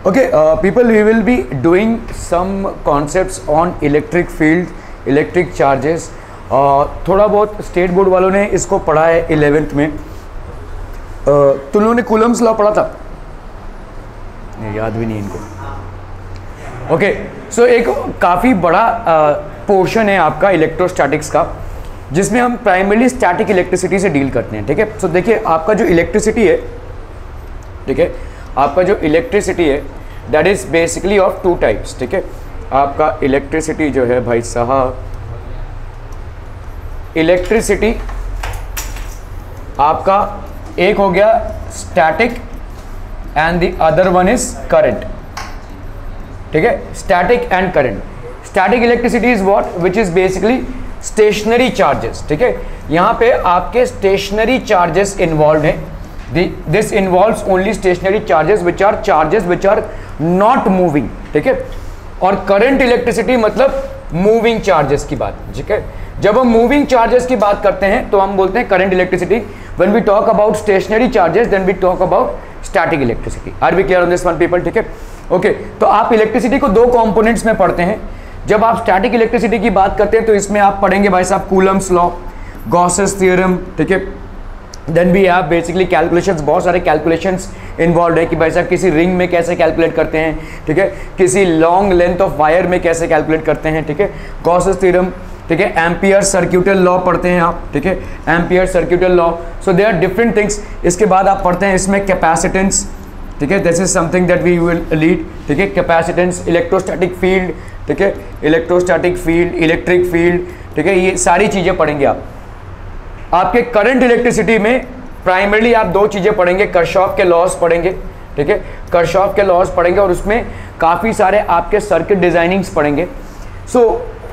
Okay, people, we will be doing some concepts on electric field, electric charges. थोड़ा बहुत state board वालों ने इसको पढ़ा है 11th में. तुम लोगों ने कूलम्स लॉ पढ़ा था? नहीं, याद भी नहीं इनको. ओके, सो एक काफ़ी बड़ा पोर्शन है आपका इलेक्ट्रोस्टैटिक्स का, जिसमें हम प्राइमरली स्टैटिक इलेक्ट्रिसिटी से डील करते हैं. ठीक है, सो देखिए आपका जो इलेक्ट्रिसिटी है, ठीक है, आपका जो इलेक्ट्रिसिटी है that is basically of two types. ठीक है, आपका इलेक्ट्रिसिटी जो है भाई साहब, इलेक्ट्रिसिटी आपका एक हो गया static and the other one is current. ठीक है, static and current. Static electricity is what, which is basically stationary charges. ठीक है, यहां पे आपके स्टेशनरी चार्जेस इन्वॉल्व हैं. This involves only stationary charges which are not moving. ठीक है, और करंट इलेक्ट्रिसिटी मतलब मूविंग चार्जेस की बात. ठीक है, जब हम मूविंग चार्जेस की बात करते हैं तो हम बोलते हैं current electricity. When we talk about stationary charges then we talk about static electricity. Are we clear on this one people? ठीक है, ओके. तो आप इलेक्ट्रिसिटी को दो कंपोनेंट्स में पढ़ते हैं. जब आप स्टैटिक इलेक्ट्रिसिटी की बात करते हैं तो इसमें आप पढ़ेंगे भाई साहब कूलम्स लॉ, गॉसेस थ्योरम. ठीक है, देन भी आप बेसिकली कैलकुलेशंस, बहुत सारे कैलकुलेशंस इन्वॉल्व है कि भाई साहब किसी रिंग में कैसे कैलकुलेट करते हैं. ठीक है, किसी लॉन्ग लेंथ ऑफ वायर में कैसे कैलकुलेट करते हैं. ठीक है, गॉसेस थ्योरम. ठीक है, एम्पियर सर्क्यूटल लॉ पढ़ते हैं आप. ठीक है, ampere circuital law. So they are different things. इसके बाद आप पढ़ते हैं इसमें कैपेसिटेंस. ठीक है, this is something that we will lead. ठीक है, कैपेसिटेंस, इलेक्ट्रोस्टैटिक फील्ड. ठीक है, इलेक्ट्रोस्टैटिक फील्ड, इलेक्ट्रिक फील्ड. ठीक है, ये सारी चीज़ें पढ़ेंगे आप. आपके करंट इलेक्ट्रिसिटी में प्राइमरली आप दो चीज़ें पढ़ेंगे, कर्शॉफ के लॉज पढ़ेंगे. ठीक है, कर्शॉफ के लॉज पढ़ेंगे और उसमें काफ़ी सारे आपके सर्किट डिजाइनिंग्स पढ़ेंगे. So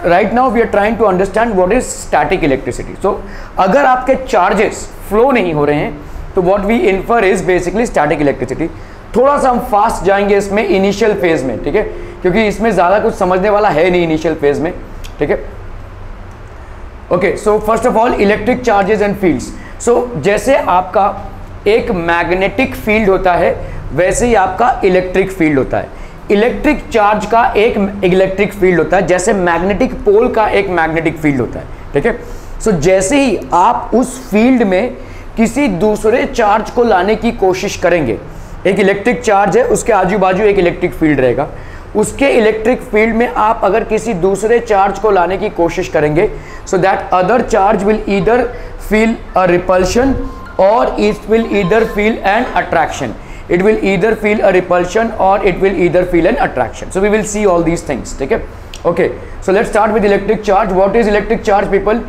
right now we are trying to understand what is static electricity. So अगर आपके चार्जेस फ्लो नहीं हो रहे हैं तो what we infer is basically static electricity. थोड़ा सा हम फास्ट जाएंगे इसमें इनिशियल फेज में. ठीक है, क्योंकि इसमें ज़्यादा कुछ समझने वाला है नहीं इनिशियल फेज में. ठीक है, okay. So first of all electric charges and fields. So जैसे आपका एक मैग्नेटिक फील्ड होता है वैसे ही आपका इलेक्ट्रिक फील्ड होता है. इलेक्ट्रिक चार्ज का एक इलेक्ट्रिक फील्ड होता है, जैसे मैग्नेटिक पोल का एक मैग्नेटिक फील्ड होता है. ठीक है, सो जैसे ही आप उस फील्ड में किसी दूसरे चार्ज को लाने की कोशिश करेंगे, एक इलेक्ट्रिक चार्ज है उसके आजू बाजू एक इलेक्ट्रिक फील्ड रहेगा, उसके इलेक्ट्रिक फील्ड में आप अगर किसी दूसरे चार्ज को लाने की कोशिश करेंगे so that other charge will either feel a repulsion or it will either feel an attraction. It will either feel a repulsion or it will either feel an attraction. So we will see all these things. ठीक है, okay. So let's start with electric charge. What is electric charge, people?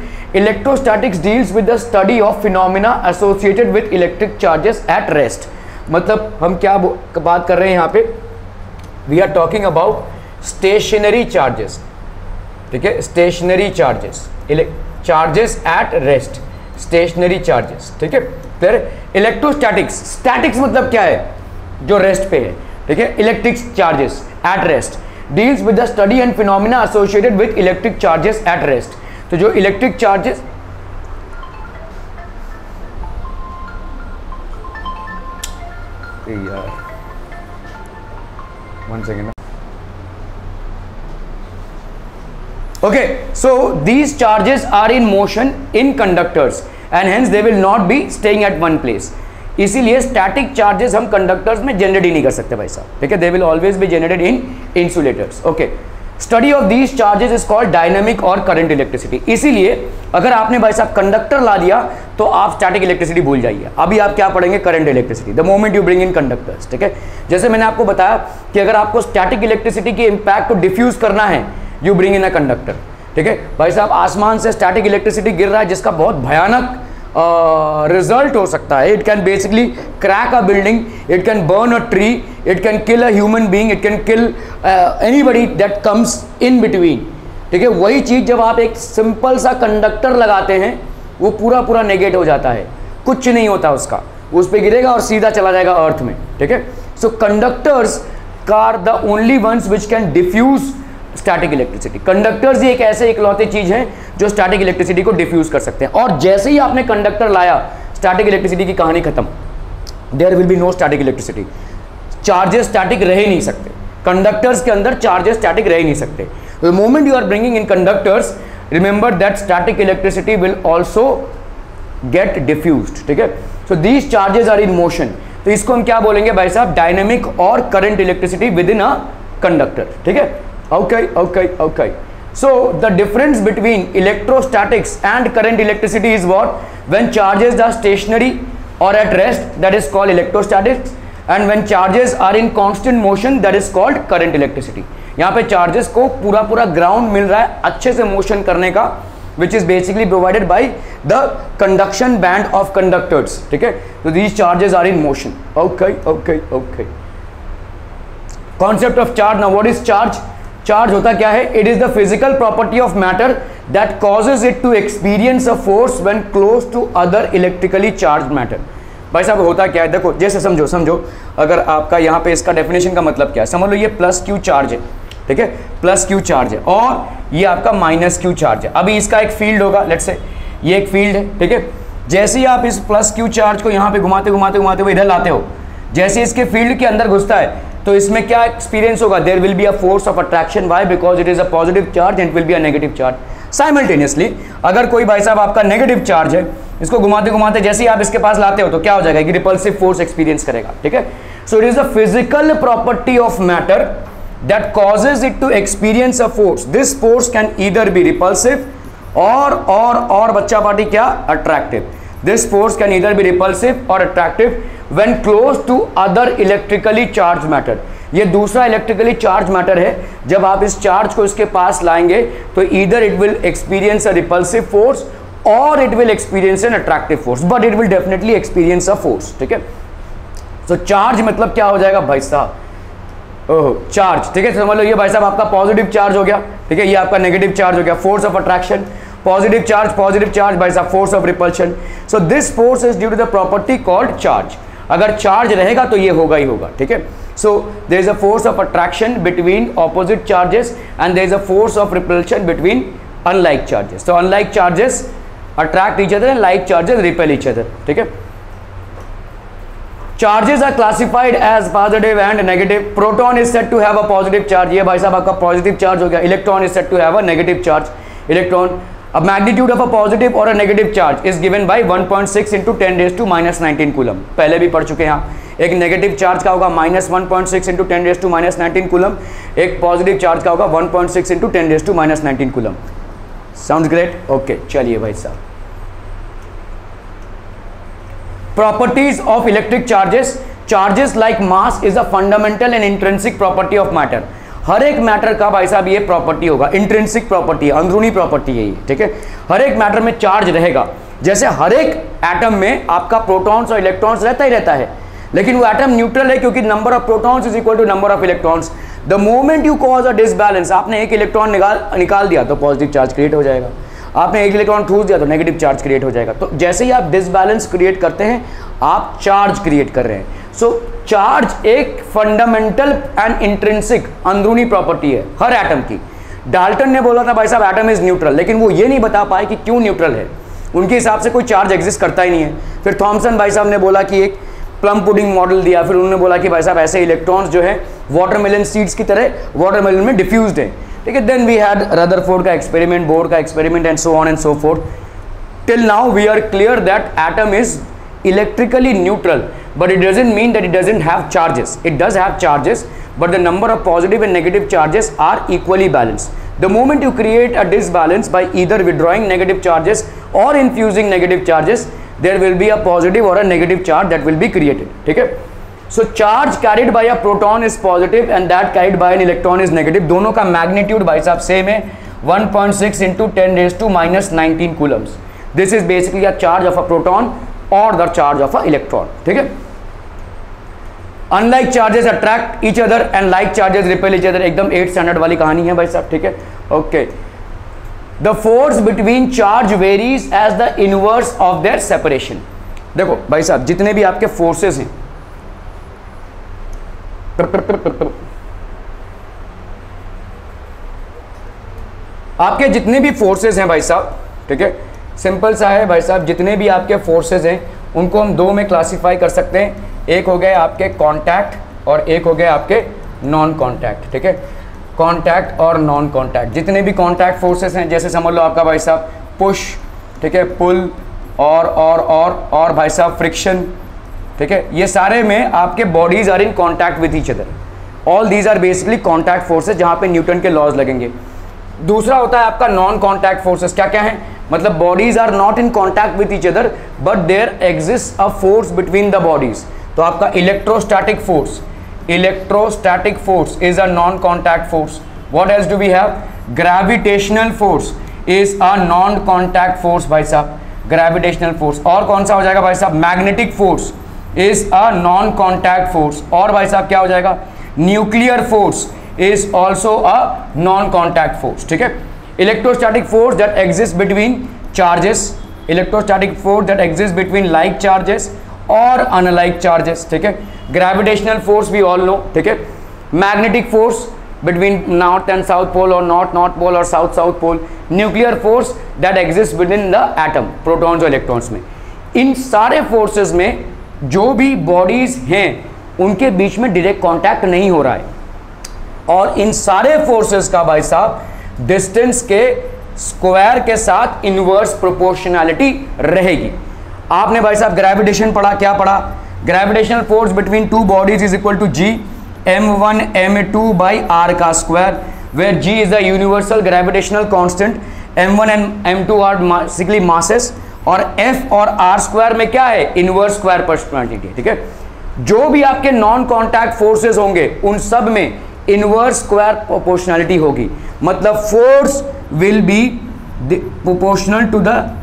Electrostatics deals with the study of phenomena associated with electric charges at rest. मतलब हम क्या बात कर रहे हैं यहाँ पे? We are talking about stationary charges. ठीक है, stationary charges, charges at rest, stationary charges. ठीक है, फिर इलेक्ट्रोस्टैटिक्स. स्टैटिक्स मतलब क्या है? जो रेस्ट पे है. ठीक है, electric charges at rest deals with the study and phenomena associated with electric charges at rest. तो जो इलेक्ट्रिक चार्जेस, यार one second. Okay, so these charges are in motion in conductors and hence they will not be staying at one place. इसीलिए static charges हम conductors में generate ही नहीं कर सकते भाई साहब. ठीक है, they will always be generated in insulators. Okay, study of these charges is called dynamic और करंट इलेक्ट्रिसिटी. इसीलिए अगर आपने भाई साहब कंडक्टर ला दिया तो आप स्टैटिक इलेक्ट्रिसिटी भूल जाइए. अभी आप क्या पढ़ेंगे? Current electricity the moment you bring in conductors. ठीक है, जैसे मैंने आपको बताया कि अगर आपको स्टैटिक इलेक्ट्रिसिटी के इंपैक्ट को डिफ्यूज करना है you bring in a conductor. ठीक है भाई साहब, आसमान से स्टैटिक इलेक्ट्रिसिटी गिर रहा है जिसका बहुत भयानक रिजल्ट हो सकता है. It can basically crack a building, it can burn a tree, it can kill a human being, it can kill anybody that comes in between. ठीक है, वही चीज़ जब आप एक सिंपल सा कंडक्टर लगाते हैं वो पूरा पूरा नेगेट हो जाता है, कुछ नहीं होता उसका, उस पर गिरेगा और सीधा चला जाएगा अर्थ में. ठीक है, so conductors are the only ones which can diffuse static electricity. Conductors ही एक ऐसे इकलौते चीज हैं जो स्टैटिक इलेक्ट्रिसिटी को डिफ्यूज कर सकते हैं. और जैसे ही आपने कंडक्टर लाया स्टैटिक इलेक्ट्रिसिटी की कहानी खत्म. There will be no static electricity. Charges static रह ही नहीं सकते, कंडक्टर्स के अंदर चार्जेस स्टैटिक रह ही नहीं सकते। The moment you are bringing in conductors, remember that static electricity will also get diffused, ठीक है। So these charges are in motion, तो इसको हम क्या बोलेंगे भाई साहब, डायनेमिक और current electricity within a conductor, ठीक है। Okay okay okay, so the difference between electrostatics and current electricity is what? When charges are stationary or at rest, that is called electrostatics, and when charges are in constant motion, that is called current electricity. यहाँ पे charges को पूरा पूरा ground मिल रहा है अच्छे से motion करने का, which is basically provided by the conduction band of conductors, ठीक है। So these charges are in motion. Okay okay okay. Concept of charge. Now what is charge? Charge होता क्या है? It is the physical property of matter that causes it to experience a force when close to other electrically charge matter. भाई साहब होता क्या है, देखो जैसे समझो अगर आपका यहाँ पे इसका डेफिनेशन का मतलब क्या है, समझ लो ये प्लस क्यू चार्ज है, ठीक है, प्लस क्यू चार्ज है और ये आपका माइनस क्यू चार्ज है। अभी इसका एक फील्ड होगा, लेट्स से ये एक फील्ड है, ठीक है। जैसे ही आप इस प्लस क्यू चार्ज को यहाँ पे घुमाते हुए इधर लाते हो, जैसे इसके फील्ड के अंदर घुसता है तो इसमें क्या एक्सपीरियंस होगा, there will be a force of attraction, why, because it is a positive charge and will be a negative charge. Simultaneously अगर कोई भाई साहब आपका नेगेटिव चार्ज है, इसको घुमाते जैसे ही आप इसके पास लाते हो तो क्या हो जाएगा कि रिपल्सिव फोर्स एक्सपीरियंस करेगा, ठीक है। So it is a physical property of matter that causes it to experience a force. This force can either be repulsive और बच्चा पार्टी क्या, attractive. This force can either be repulsive और attractive when close to other electrically charged matter। ये दूसरा electrically charge matter है, जब आप इस चार्ज को इसके पास लाएंगे तो either it will experience a repulsive force or it will experience an attractive force, but it will definitely experience a force, ठीक है। तो चार्ज मतलब क्या हो जाएगा भाई साहब, ओह चार्ज, ठीक है, समझ लो ये भाई साहब आपका पॉजिटिव चार्ज हो गया, ठीक है, ये आपका नेगेटिव चार्ज हो गया, force of attraction, positive charge भाई साहब force of repulsion. So this force is due to the property called charge. अगर चार्ज रहेगा तो ये होगा ही होगा, ठीक है। So there is a force of attraction between opposite charges and there is a force of repulsion between unlike charges. तो unlike charges attract each other and like charges repel each other, ठीक है। Charges are classified as positive and negative. Proton is said to have a positive charge, ये भाई साहब आपका positive charge हो गया। Electron is said to have a negative charge. Electron, a magnitude of a positive or a negative charge is given by 1.6 into 10 raised to minus 19 coulomb. पहले भी पढ़ चुके हैं आप, एक नेगेटिव चार्ज का होगा -1.6 into 10 raised to minus 19 coulomb, एक पॉजिटिव चार्ज का होगा 1.6 into 10 raised to minus 19 coulomb. Sound great, okay. चलिए भाई साहब, properties of electric charges. Charges like mass is a fundamental and intrinsic property of matter. हर एक मैटर का भाई साहब ये प्रॉपर्टी होगा, इंट्रिंसिक प्रॉपर्टी है, अंदरूनी प्रॉपर्टी है ये, ठीक है। हर एक मैटर में चार्ज रहेगा, जैसे हर एक एटम में आपका प्रोटॉन्स और इलेक्ट्रॉन्स रहता ही रहता है, लेकिन वो एटम न्यूट्रल है क्योंकि number of protons is equal to number of electrons. The moment you cause a disbalance, आपने एक इलेक्ट्रॉन निकाल दिया तो पॉजिटिव चार्ज क्रिएट हो जाएगा, आपने एक इलेक्ट्रॉन ठूस दिया तो नेगेटिव चार्ज क्रिएट हो जाएगा। तो जैसे ही आप डिसबैलेंस क्रिएट करते हैं आप चार्ज क्रिएट कर रहे हैं। सो चार्ज एक फंडामेंटल एंड इंट्रिंसिक अंदरूनी प्रॉपर्टी है हर एटम की। डाल्टन ने बोला था भाई साहब एटम इज न्यूट्रल, लेकिन वो ये नहीं बता पाए कि क्यों न्यूट्रल है, उनके हिसाब से कोई चार्ज एग्जिस्ट करता ही नहीं है। फिर थॉमसन भाई साहब ने बोला कि एक प्लम पुडिंग मॉडल दिया, फिर उन्होंने बोला कि भाई साहब ऐसे इलेक्ट्रॉन्स जो है वाटरमेलन सीड्स की तरह वाटरमेलन में डिफ्यूज्ड है, ठीक है। देन वी हैड रदरफोर्ड का एक्सपेरिमेंट, बोर का experiment and so on and so forth. Till now we are clear that atom is electrically neutral, but it doesn't mean that it doesn't have charges. It does have charges, but the number of positive and negative charges are equally balanced. The moment you create a disbalance by either withdrawing negative charges or infusing negative charges, there will be a positive or a negative charge that will be created, ठीक है। So charge carried by a proton is positive and that carried by an electron is negative। दोनों का magnitude भाई साहब same है, 1.6 into 10 raised to minus 19 coulombs। This is basically a charge of a proton or the charge of a electron, ठीक है। Unlike charges attract each other and like charges repel each other, एकदम 8th standard वाली कहानी है भाई साहब, ठीक है, okay. The force between charge varies as the inverse of their separation। देखो भाई साहब जितने भी आपके फोर्सेस हैं, आपके जितने भी फोर्सेस हैं भाई साहब, ठीक है, सिंपल सा है भाई साहब, जितने भी आपके फोर्सेस हैं उनको हम दो में क्लासीफाई कर सकते हैं। एक हो गए आपके कांटेक्ट और एक हो गया आपके नॉन कॉन्टैक्ट, ठीक है। कॉन्टैक्ट और नॉन कॉन्टैक्ट, जितने भी कॉन्टैक्ट फोर्सेस हैं, जैसे समझ लो आपका भाई साहब पुश, ठीक है, पुल और भाई साहब फ्रिक्शन, ठीक है, ये सारे में आपके bodies are in contact with each other. All these are basically contact forces जहाँ पे न्यूटन के लॉज लगेंगे। दूसरा होता है आपका नॉन कॉन्टैक्ट फोर्सेस। क्या क्या है, मतलब bodies are not in contact with each other but there exist a force between the bodies. तो आपका electrostatic force, electrostatic force is a non contact force. What else do we have, gravitational force is a non contact force भाई साहब, gravitational force. और कौन सा हो जाएगा भाई साहब, magnetic force is a non contact force. और भाई साहब क्या हो जाएगा, nuclear force is also a non contact force, ठीक है। Electrostatic force that exist between charges, electrostatic force that exist between like charges और अनलाइक चार्जेस, ठीक है। Gravitational force we all know, ठीक है। Magnetic force between north and south pole और north pole और south pole. Nuclear force that exist within the atom, protons और electrons में। इन सारे फोर्सेस में जो भी बॉडीज हैं उनके बीच में डायरेक्ट कांटेक्ट नहीं हो रहा है, और इन सारे फोर्सेस का भाई साहब डिस्टेंस के स्क्वायर के साथ इनवर्स प्रोपोर्शनैलिटी रहेगी। आपने भाई साहब ग्रेविटेशन पढ़ा, क्या पढ़ा, gravitational force between two bodies is equal to G m1 m2 by r का square, where g is the universal gravitational constant, m1 and m2 are basically masses, और f और r स्क्वायर में क्या है, inverse square proportionality, ठीक है। जो भी आपके नॉन कॉन्टैक्ट फोर्सेस होंगे उन सब में इनवर्स स्क्वायर प्रोपोर्शनैलिटी होगी, मतलब force will be proportional to the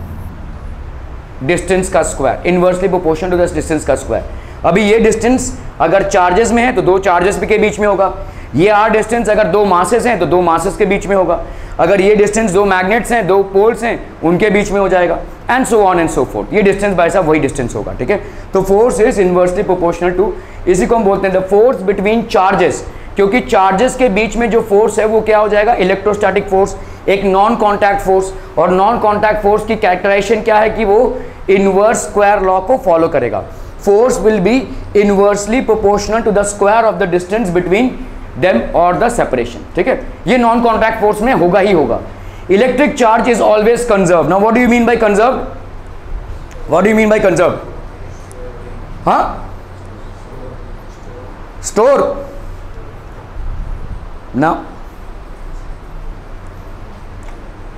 distance का square, inversely proportional to the distance का स्क्वायर। अभी ये डिस्टेंस अगर चार्जेस में है तो दो चार्जेस के बीच में होगा, ये आर डिस्टेंस अगर दो मासेस हैं तो दो मासेस के बीच में होगा, अगर ये डिस्टेंस दो मैग्नेट्स हैं, दो पोल्स हैं, उनके बीच में हो जाएगा, and so on and so forth. ये डिस्टेंस भाई साहब वही डिस्टेंस होगा, ठीक है। तो force is inversely proportional to, इसी को हम बोलते हैं द फोर्स बिटवीन चार्जेस, क्योंकि चार्जेस के बीच में जो फोर्स है वो क्या हो जाएगा, इलेक्ट्रोस्टैटिक फोर्स, एक नॉन कॉन्टैक्ट फोर्स। और नॉन कॉन्टैक्ट फोर्स की कैरेक्टराइजेशन क्या है कि वो इनवर्स स्क्वायर लॉ को फॉलो करेगा। Force will be inversely proportional to the square of the distance between them और द सेपरेशन, ठीक है। ये नॉन कॉन्टैक्ट फोर्स में होगा ही होगा। Electric charge is always conserve. Now what do you mean by conserve, what do you mean by conserve, हाँ, store ना,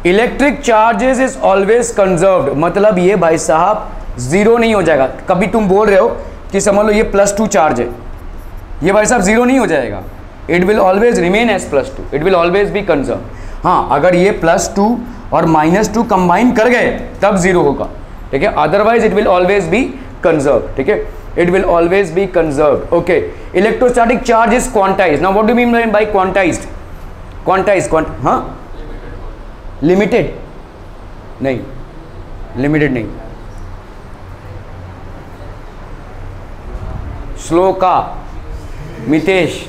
electric charges is always conserved, मतलब ये भाई साहब जीरो नहीं हो जाएगा। कभी तुम बोल रहे हो कि समझ लो ये +2 चार्ज है, ये भाई साहब जीरो नहीं हो जाएगा, it will always remain as +2, it will always be conserve. हाँ, अगर ये +2 और -2 कंबाइन कर गए तब जीरो होगा, ठीक है, otherwise it will always be conserve, ठीक है, it will always be conserve. Okay, electrostatic charge is quantized. Now what do you mean by quantized, हाँ, लिमिटेड नहीं, लिमिटेड नहीं, श्लोका, मितेश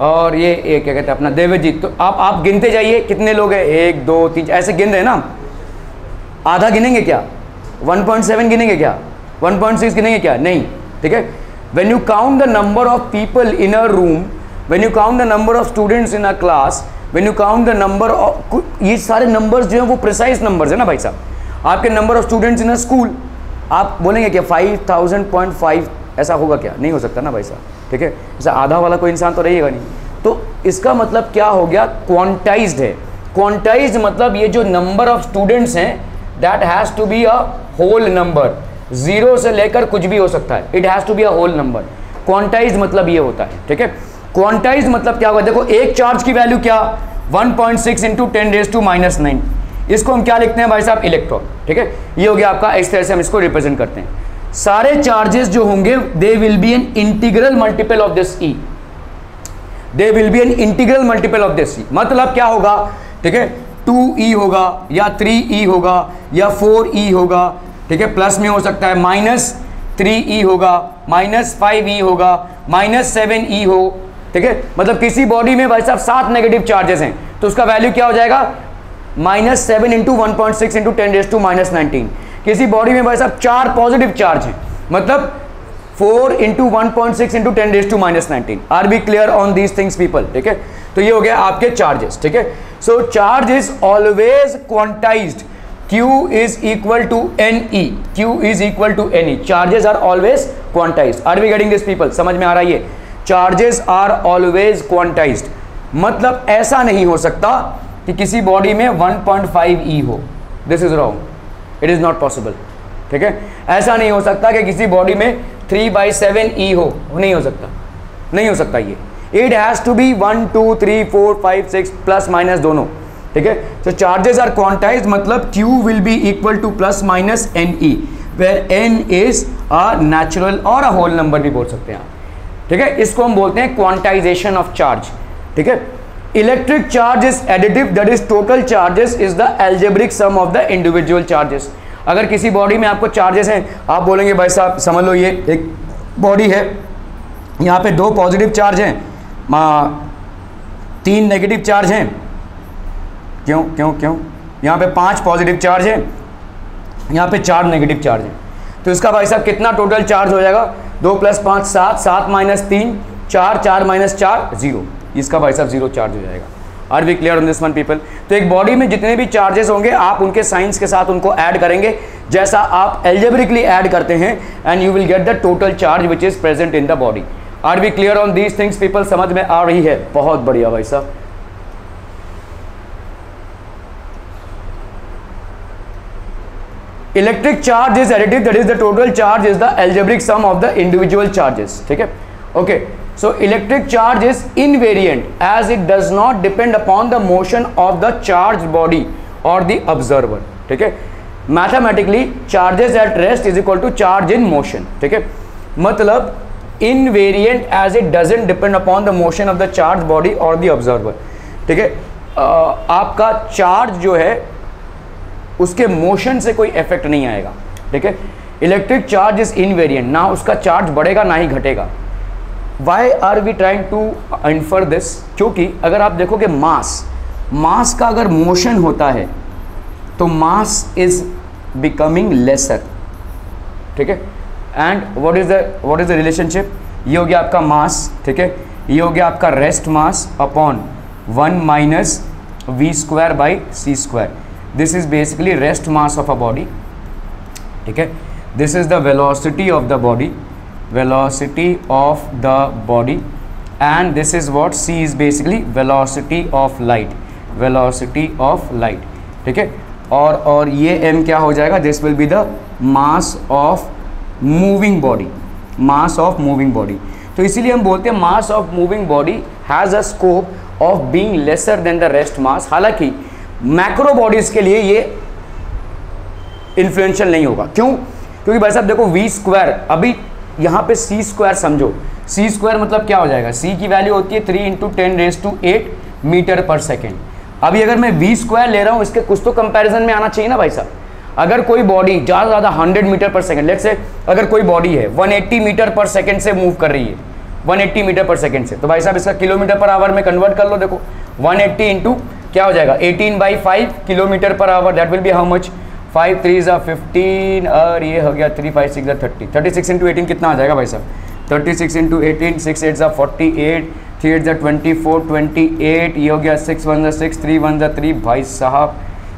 और ये क्या कहते हैं अपना देवजीत, तो आप गिनते जाइए कितने लोग हैं, 1 2 3 ऐसे गिन रहे हैं ना। आधा गिनेंगे क्या, 1.7 गिनेंगे क्या, 1.6 गिनेंगे क्या, नहीं, ठीक है। When you count the number of people in a room, when you count the number of students in a class, when you count the number of, ये सारे नंबर्स जो है वो प्रिसाइज नंबर्स है ना भाई साहब। आपके number of students in a school, आप बोलेंगे क्या 5000.5 ऐसा होगा क्या, नहीं हो सकता ना भाई साहब, ठीक है। ऐसा आधा वाला कोई इंसान तो रहेगा नहीं। तो इसका मतलब क्या हो गया, क्वांटाइज्ड है। क्वांटाइज्ड मतलब ये जो नंबर ऑफ स्टूडेंट्स हैं that has to be a whole number, zero से लेकर कुछ भी हो सकता है, it has to be a whole number. Quantized मतलब ये होता है, ठीक है। क्वांटाइज्ड मतलब क्या होगा, देखो एक चार्ज की वैल्यू क्या, 1.6 × 10⁻⁹। इसको हम क्या लिखते हैं भाई साहब, इलेक्ट्रॉन, ठीक है। ये हो गया आपका, इस तरह से हम इसको रिप्रेजेंट करते हैं। सारे चार्जेस जो होंगे they will be an integral multiple of this e, they will be an integral multiple of this e. मतलब क्या होगा, ठीक है, 2e होगा या 3e होगा या 4e होगा, ठीक है, प्लस में हो सकता है -3e होगा, -5e होगा, -7e हो, ठीक है। मतलब किसी बॉडी में भाई साहब 7 नेगेटिव चार्जेस हैं तो उसका वैल्यू क्या हो जाएगा, -7 × 1.6 × 10⁻⁻19। किसी बॉडी में भाई साहब 4 पॉजिटिव चार्ज हैं, मतलब 4 into 1.6 into 10⁻⁻19। Are be clear on these things people? ठीक है, तो ये हो गया आपके चार्जेस। ठीक है, so charge is always quantized, Q is equal to NE, Q is equal to NE, charges are always quantized. Are we getting this people? समझ में आ रहा है ये? Charges are always quantized, मतलब ऐसा नहीं हो सकता कि किसी बॉडी में 1.5 E हो, this is wrong, it is not possible. ठीक है, ऐसा नहीं हो सकता कि किसी बॉडी में 3/7 E हो, नहीं हो सकता, नहीं हो सकता ये। It has to be 1 2 3 4 5 6 plus minus दोनों। ठीक है, तो चार्जेस आर क्वांटाइज्ड, मतलब Q will be equal to plus minus NE, where N is a natural और अ होल नंबर भी बोल सकते हैं आप। ठीक है, इसको हम बोलते हैं क्वांटाइजेशन ऑफ चार्ज। ठीक है, electric charge is additive, that is total charges is the algebraic sum of the individual charges. अगर किसी बॉडी में आपको चार्जेस हैं, आप बोलेंगे भाई साहब समझ लो ये एक बॉडी है, यहाँ पे 2 पॉजिटिव चार्ज हैं, 3 नेगेटिव चार्ज हैं, क्यों क्यों क्यों, यहाँ पे 5 पॉजिटिव चार्ज हैं, यहाँ पे 4 नेगेटिव चार्ज हैं, तो इसका भाई साहब कितना टोटल चार्ज हो जाएगा? 2 + 5 7, 7 - 3 4, 4 - 4 0, इसका भाई साहब 0 चार्ज हो जाएगा। Are we clear on this one people? तो एक बॉडी में जितने भी चार्जेस होंगे आप उनके साइंस के साथ उनको ऐड करेंगे, जैसा आप एल्जेब्रिकली ऐड करते हैं, and you will get the total charge which is present in the body. Are we clear on these things people? समझ में आ रही है? बहुत बढ़िया भाई साहब। Electric charge is additive, that is the total charge is the algebraic sum of the individual charges. ठीक है, okay, so electric charge is invariant as it does not depend upon the motion of the charge body और the observer. ठीक है, mathematically charges at rest is equal to charge in motion. ठीक है, मतलब invariant as it doesn't depend upon the motion of the charge body और the observer. ठीक है, आपका चार्ज जो है उसके मोशन से कोई इफेक्ट नहीं आएगा। ठीक है, इलेक्ट्रिक चार्ज इज इनवेरिएंट, ना उसका चार्ज बढ़ेगा ना ही घटेगा। Why are we trying to infer this? क्योंकि अगर आप देखोगे मास का अगर मोशन होता है तो मास इज बिकमिंग लेसर। ठीक है, and what is the relationship? ये हो गया आपका मास। ठीक है, ये हो गया आपका rest mass upon 1 - v²/c²। This is basically rest mass of a body. ठीक है, this is the velocity of the body, and this is what C is basically velocity of light, ठीक है, और ये M क्या हो जाएगा? This will be the mass of moving body, तो इसीलिए हम बोलते हैं mass of moving body has a scope of being lesser than the rest mass। हालांकि मैक्रो बॉडीज के लिए ये इन्फ्लुएंशियल नहीं होगा। क्यों? क्योंकि भाई साहब देखो v², अभी यहाँ पे c² समझो, c² मतलब क्या हो जाएगा? c की वैल्यू होती है 3 × 10⁸ मीटर पर सेकेंड। अभी अगर मैं v² ले रहा हूँ, इसके कुछ तो कंपैरिजन में आना चाहिए ना भाई साहब। अगर कोई बॉडी ज़्यादा 100 मीटर पर सेकेंड, लेट्स से अगर कोई बॉडी है 180 मीटर पर सेकेंड से मूव कर रही है, 180 मीटर पर सेकेंड से, तो भाई साहब इसका किलोमीटर पर आवर में कन्वर्ट कर लो। देखो 180 इंटू क्या हो जाएगा? 18/5 kilometre per hour, that will be how much? 5 3 = 15, और ये हो गया 3 5 6 = 30। 36 × 18 कितना आ जाएगा भाई साहब? 36 × 18, 6 8 = 48, 3 8 = 24, 28, ये हो गया 6 1 = 6, 3 1 = 3 भाई साहब,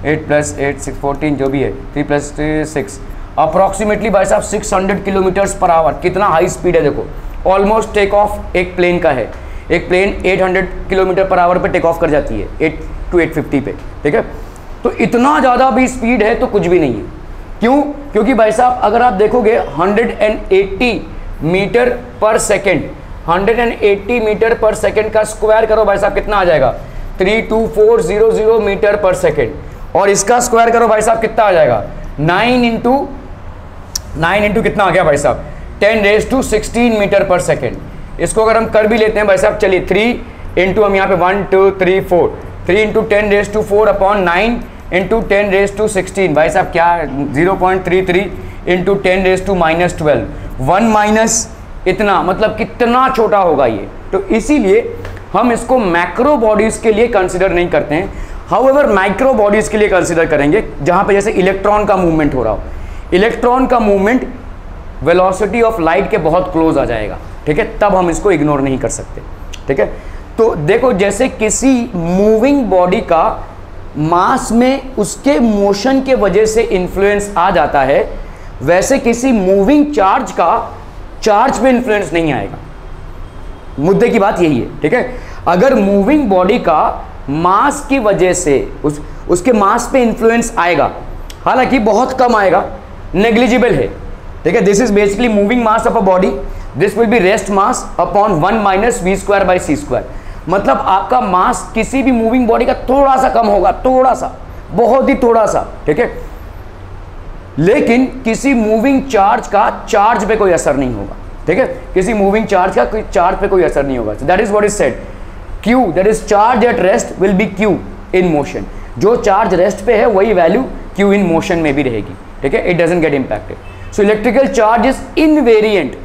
8 + 8 6 14, जो भी है 3 + 3 6, अप्रॉक्सीमेटली भाई साहब 600 किलोमीटर्स पर आवर। कितना हाई स्पीड है देखो, ऑलमोस्ट टेक ऑफ एक प्लेन का है। एक प्लेन 800 किलोमीटर पर आवर पे टेक ऑफ कर जाती है, 8 to 850 पे। ठीक है, तो इतना ज़्यादा भी स्पीड है तो कुछ भी नहीं है। क्यों? क्योंकि भाई साहब अगर आप देखोगे 180 मीटर पर सेकेंड, 180 मीटर पर सेकेंड का स्क्वायर करो भाई साहब, कितना आ जाएगा? 32400 मीटर पर सेकेंड, और इसका स्क्वायर करो भाई साहब, कितना आ जाएगा? 9 इंटू कितना आ गया भाई साहब? 10⁻16 मीटर पर सेकेंड। इसको अगर हम कर भी लेते हैं भाई साहब, चलिए 3 इंटू हम यहाँ पे 1 2 3 4, 3 × 10⁻4 अपॉन 9 × 10⁻16 भाई साहब क्या? 0.33 × 10⁻−12, 1 माइनस इतना, मतलब कितना छोटा होगा ये। तो इसीलिए हम इसको मैक्रो बॉडीज़ के लिए कंसिडर नहीं करते हैं। हाउएवर माइक्रो बॉडीज़ के लिए कंसिडर करेंगे, जहाँ पे जैसे इलेक्ट्रॉन का मूवमेंट हो रहा हो। इलेक्ट्रॉन का मूवमेंट वेलोसिटी ऑफ लाइट के बहुत क्लोज आ जाएगा, ठीक है, तब हम इसको इग्नोर नहीं कर सकते, ठीक है। तो देखो जैसे किसी मूविंग बॉडी का मास में उसके मोशन के वजह से इन्फ्लुएंस आ जाता है, वैसे किसी मूविंग चार्ज का चार्ज पे इन्फ्लुएंस नहीं आएगा। मुद्दे की बात यही है, ठीक है। अगर मूविंग बॉडी का मास की वजह से उसके मास पे इन्फ्लुएंस आएगा, हालांकि बहुत कम आएगा, नेग्लिजिबल है, ठीक है। This is basically moving mass of a body, this will B rest mass upon 1 minus v²/c²। मतलब आपका मास किसी भी मूविंग बॉडी का थोड़ा सा कम होगा, थोड़ा सा, बहुत ही थोड़ा सा, ठीक है। लेकिन किसी मूविंग चार्ज का चार्ज पे कोई असर नहीं होगा, ठीक है। किसी मूविंग चार्ज का कोई चार्ज पे कोई असर नहीं होगा। That is what is said, Q that is charge at rest will be Q in motion. जो चार्ज रेस्ट पे है वही वैल्यू Q इन मोशन में भी रहेगी, ठीक है। It doesn't get impacted. So electrical charge is invariant,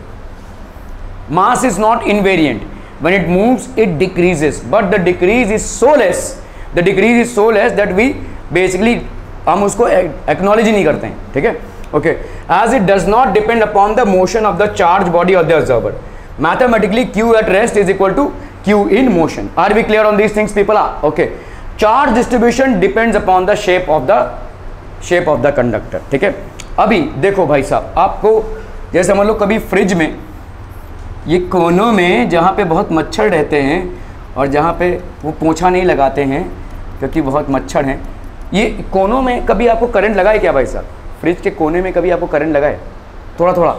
mass is not invariant. When it moves, it decreases, but the decrease is so less. The decrease is so less that we basically हम उसको acknowledge ही नहीं करते हैं, ठीक है। Okay, as it does not depend upon the motion of the charged body or the observer. Mathematically, Q at rest is equal to Q in motion. Are we clear on these things, people? Okay. Charge distribution depends upon the shape of the conductor. ठीक है। अभी देखो भाई साहब, आपको जैसे मान लो कभी फ्रिज में ये कोनों में जहाँ पे बहुत मच्छर रहते हैं और जहाँ पे वो पोंछा नहीं लगाते हैं क्योंकि बहुत मच्छर हैं, ये कोनों में कभी आपको करंट लगा है क्या भाई साहब? फ्रिज के कोने में कभी आपको करंट लगा है? थोड़ा थोड़ा,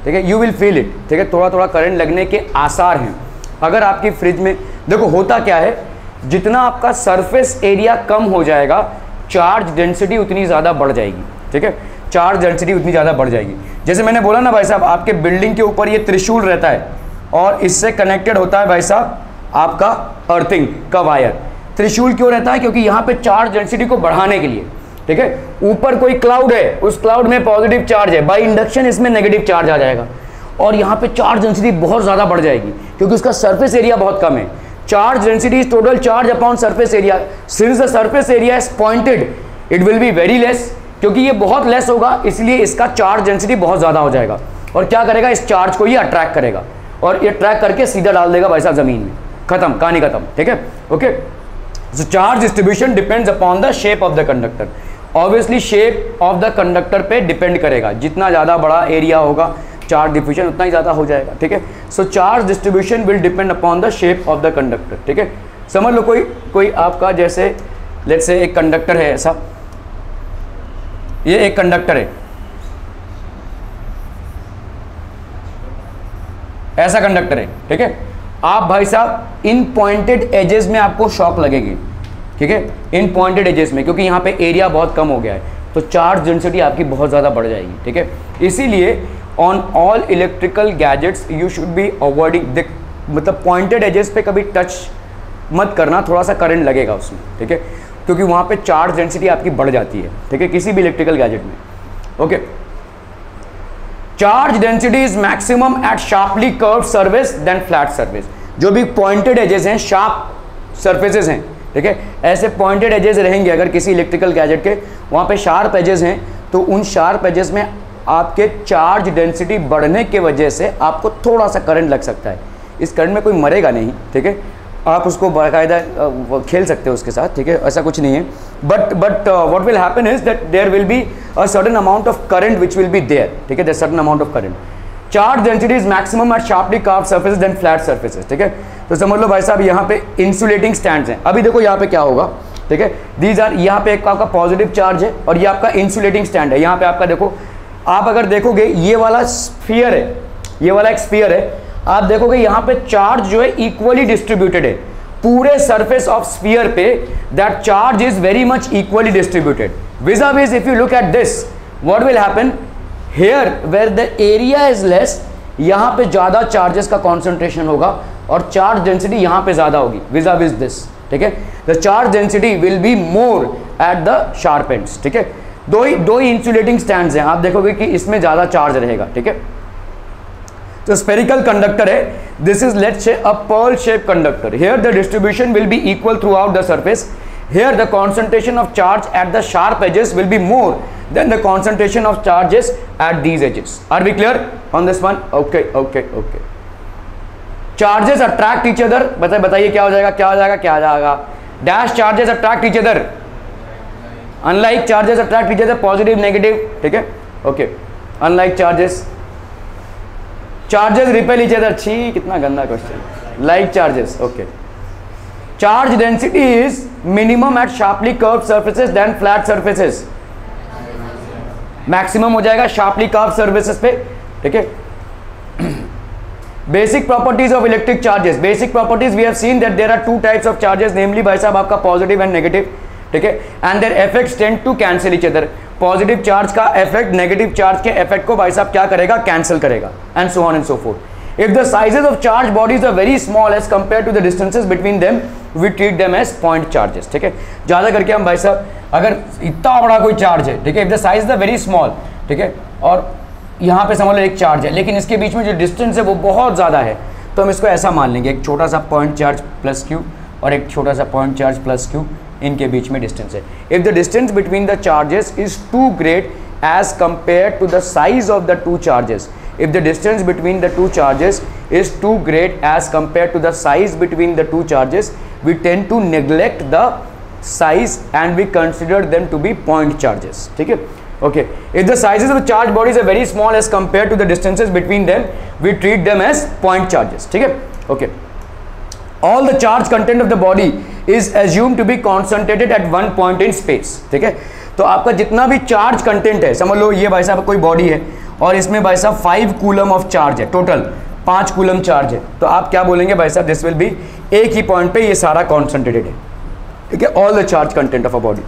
ठीक है, यू विल फील इट, ठीक है, थोड़ा थोड़ा करंट लगने के आसार हैं। अगर आपकी फ्रिज में देखो होता क्या है, जितना आपका सरफेस एरिया कम हो जाएगा, चार्ज डेंसिटी उतनी ज़्यादा बढ़ जाएगी, ठीक है, चार्ज डेंसिटी उतनी ज़्यादा बढ़ जाएगी। जैसे मैंने बोला ना भाई साहब, आपके बिल्डिंग के ऊपर ये त्रिशूल रहता है और इससे कनेक्टेड होता है भाई साहब आपका अर्थिंग का वायर। त्रिशूल क्यों रहता है? क्योंकि यहाँ पे चार्ज डेंसिटी को बढ़ाने के लिए, ठीक है। ऊपर कोई क्लाउड है, उस क्लाउड में पॉजिटिव चार्ज है, बाय इंडक्शन इसमें नेगेटिव चार्ज आ जाएगा और यहाँ पे चार्ज डेंसिटी बहुत ज़्यादा बढ़ जाएगी क्योंकि उसका सरफेस एरिया बहुत कम है। Charge density is total charge upon surface area. Since the surface area is pointed, it will be very less. क्योंकि ये बहुत लेस होगा इसलिए इसका चार्ज डेंसिटी बहुत ज़्यादा हो जाएगा और क्या करेगा, इस चार्ज को ये अट्रैक्ट करेगा और ये अट्रैक्ट करके सीधा डाल देगा भाई साहब ज़मीन में, खत्म, कहानी खत्म, ठीक है। Okay, so charge distribution depends upon the shape of the conductor. Obviously shape of the conductor पे डिपेंड करेगा, जितना ज़्यादा बड़ा एरिया होगा चार्ज डिफ्यूजन उतना ही ज़्यादा हो जाएगा, ठीक है। So charge distribution will depend upon the shape of the conductor, ठीक है। समझ लो कोई आपका जैसे लेट्स से एक कंडक्टर है ऐसा, ये एक कंडक्टर है, ऐसा कंडक्टर है, ठीक है। आप भाई साहब इन पॉइंटेड एजेस में आपको शॉक लगेगी, ठीक है, इन पॉइंटेड एजेस में, क्योंकि यहाँ पे एरिया बहुत कम हो गया है तो चार्ज डेंसिटी आपकी बहुत ज़्यादा बढ़ जाएगी, ठीक है। इसीलिए on all electrical gadgets you should be avoiding, मतलब पॉइंटेड एजेस पे कभी टच मत करना, थोड़ा सा करंट लगेगा उसमें, ठीक है, क्योंकि वहाँ पे चार्ज डेंसिटी आपकी बढ़ जाती है, ठीक है, किसी भी इलेक्ट्रिकल गैजेट में। Okay, charge density is maximum at sharply curved surface then flat surface. जो भी पॉइंटेड एजेस हैं, शार्प सरफेसेस हैं, ठीक है, ऐसे पॉइंटेड एजेस रहेंगे अगर किसी इलेक्ट्रिकल गैजेट के, वहाँ पे शार्प एजेस हैं तो उन शार्प एजेस में आपके चार्ज डेंसिटी बढ़ने के वजह से आपको थोड़ा सा करंट लग सकता है। इस करंट में कोई मरेगा नहीं, ठीक है, आप उसको बाकायदा खेल सकते हो उसके साथ, ठीक है, ऐसा कुछ नहीं है। But what will happen is that there will be a certain amount of current which will be there, ठीक है, there certain amount of current. Charge density is maximum at sharply curved surfaces then flat surfaces, ठीक है। तो समझ लो भाई साहब यहाँ पे इंसुलेटिंग स्टैंड्स हैं। अभी देखो यहाँ पे क्या होगा, ठीक है, दीज आर, यहाँ पे एक आपका पॉजिटिव चार्ज है और ये आपका इंसुलेटिंग स्टैंड है। यहाँ पे आपका देखो, आप अगर देखोगे ये वाला स्फीयर है, ये वाला एक स्फीयर है, आप देखोगे यहाँ पे चार्ज जो है इक्वली डिस्ट्रीब्यूटेड है पूरे सरफेस ऑफ स्फीयर पे, that charge is very much equally distributed. vis-a-vis if you look at this, what will happen here where the area is less, यहाँ पे ज़्यादा चार्जेस का कॉन्सेंट्रेशन होगा और चार्ज डेंसिटी यहाँ पे ज़्यादा होगी vis-a-vis this, ठीक है। The charge density will be more at the sharp ends, ठीक है। दो ही इंसुलेटिंग स्टैंड्स हैं, आप देखोगे कि इसमें ज़्यादा चार्ज रहेगा, ठीक है। तो स्पेरिकल कंडक्टर है, this is let's say a pearl shape conductor. Here the distribution will be equal throughout the surface Here the concentration of charge at the sharp edges will be more than the concentration of charges at these edges. Are we clear on this one? Okay. Charges attract each other. बताइए क्या हो जाएगा? Dash charges attract each other. Unlike charges attract each other, positive, negative. ठीक है? Okay. Unlike charges repel each other. छी, कितना गंदा question. Like charges. Okay. Charge density is minimum at sharply curved surfaces than flat surfaces. Maximum हो जाएगा sharply curved surfaces पे. ठीक है? Basic properties of electric charges. Basic properties we have seen that there are two types of charges, namely भाई साहब आपका positive and negative. ठीक है? And their effects tend to cancel each other. Positive charge का effect negative charge के effect को भाई साहब क्या करेगा? Cancel करेगा. And so on and so forth. If the sizes of charged bodies are very small as compared to the distances between them, we treat them as point charges. ठीक है? ज़्यादा करके हम भाई साहब अगर इतना बड़ा कोई चार्ज है, ठीक है, if the size is very small, ठीक है, और यहाँ पे समझ लो एक चार्ज है, लेकिन इसके बीच में जो डिस्टेंस है वो बहुत ज़्यादा है, तो हम इसको ऐसा मान लेंगे, एक छोटा सा पॉइंट चार्ज प्लस क्यू और एक छोटा सा पॉइंट चार्ज प्लस क्यू, इनके बीच में डिस्टेंस है. If the distance between the charges is too great as compared to the size of the two charges, if the distance between the two charges is too great as compared to the size between the two charges, we tend to neglect the size and we consider them to be point charges. ठीक है? Okay. If the sizes of the charged bodies are very small as compared to the distances between them, we treat them as point charges. ठीक है? Okay. All the charge content of the body is assumed to be concentrated at one point in space. ठीक है? तो आपका जितना भी charge content है, समझ लो ये भाई साहब कोई बॉडी है और इसमें भाई साहब 5 कूलम ऑफ चार्ज है, टोटल 5 कूलम चार्ज है, तो आप क्या बोलेंगे भाई साहब? दिस विल बी, एक ही पॉइंट पे ये सारा कॉन्सेंट्रेटेड है. ठीक है? All the charge content of a body.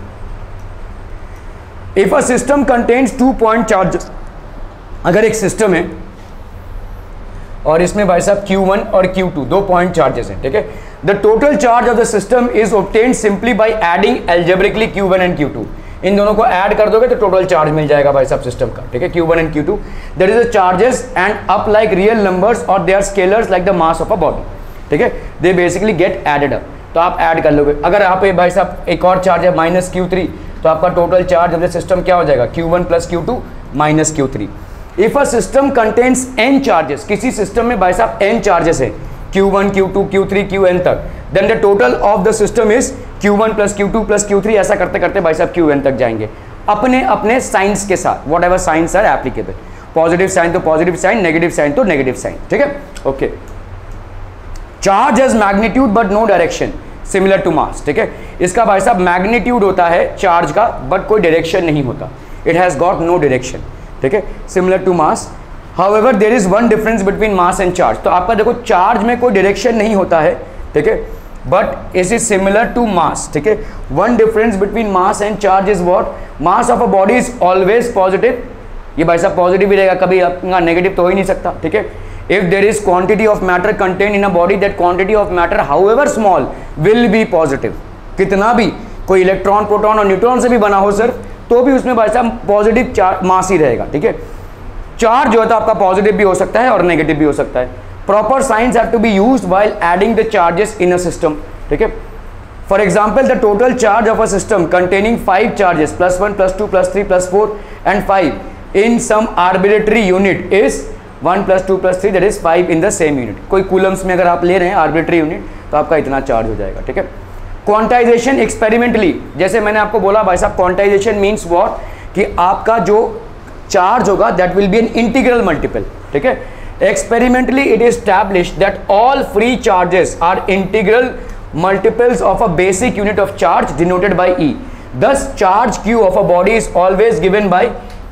If a system contains 2 point charges, अगर एक सिस्टम है और इसमें भाई साहब Q1 और Q2 2 पॉइंट चार्जेस हैं, ठीक है, the total charge of the system is obtained simply by adding algebraically Q1 and Q2. इन दोनों को ऐड कर दोगे तो टोटल चार्ज मिल जाएगा भाई साहब सिस्टम का. ठीक है? Q1 and Q2, that is the charges end up like real numbers और they are scalars like the mass of a body. ठीक है? They basically get added up, तो आप ऐड कर लोगे. अगर आप भाई साहब एक और चार्ज है -Q3, तो आपका total charge of the system क्या हो जाएगा? Q1 + Q2 - Q3. If a system contains n charges, किसी सिस्टम में भाई साहब n चार्जेस है, Q1 Q2 Q3 Qn तक, then the total of the system is Q1 + Q2 + Q3. ऐसा करते करते भाई साहब Qn तक जाएंगे अपने अपने साइंस के साथ, whatever signs are applicable. Positive sign तो पॉजिटिव साइन, नेगेटिव साइन तो नेगेटिव साइन. ठीक है? Okay. Charge has magnitude but no direction similar to mass. ठीक है? इसका भाई साहब मैग्नीट्यूड होता है चार्ज का, बट कोई डायरेक्शन नहीं होता. It has got no direction. ठीक है? Similar to mass. However there is one difference between mass and charge. तो आपका देखो चार्ज में कोई डायरेक्शन नहीं होता है, ठीक है, but it is similar to mass. ठीक है? One difference between mass and charge is what? Mass of a body is always positive. ये भाई साहब पॉजिटिव ही रहेगा, कभी आपका नेगेटिव तो हो ही नहीं सकता. ठीक है? If there is quantity of matter contain in a body, that quantity of matter however small will be positive. कितना भी कोई इलेक्ट्रॉन, प्रोटॉन और न्यूट्रॉन से भी बना हो सिर्फ, तो भी उसमें भाई साहब पॉजिटिव मास ही रहेगा. ठीक है? चार्ज जो है तो आपका पॉजिटिव भी हो सकता है और नेगेटिव भी हो सकता है. Proper signs have to be used while adding the charges in a system. ठीक है? For example, the total charge of a system containing 5 charges +1 +2 +3 +4 and 5 in some arbitrary unit is 1 + 2 + 3, that is 5 in the same unit. कोई Coulomb's में अगर आप ले रहे हैं arbitrary unit, तो आपका इतना चार्ज हो जाएगा. ठीक है? क्वांटाइजेशन एक्सपेरिमेंटली, जैसे मैंने आपको बोला भाई साहब क्वांटाइजेशन मीन्स व्हाट, कि आपका जो चार्ज होगा that will be an integral multiple. ठीक है? Experimentally it is established that all free charges are integral multiples of a basic unit of charge denoted by E. Thus charge Q of a body is always given by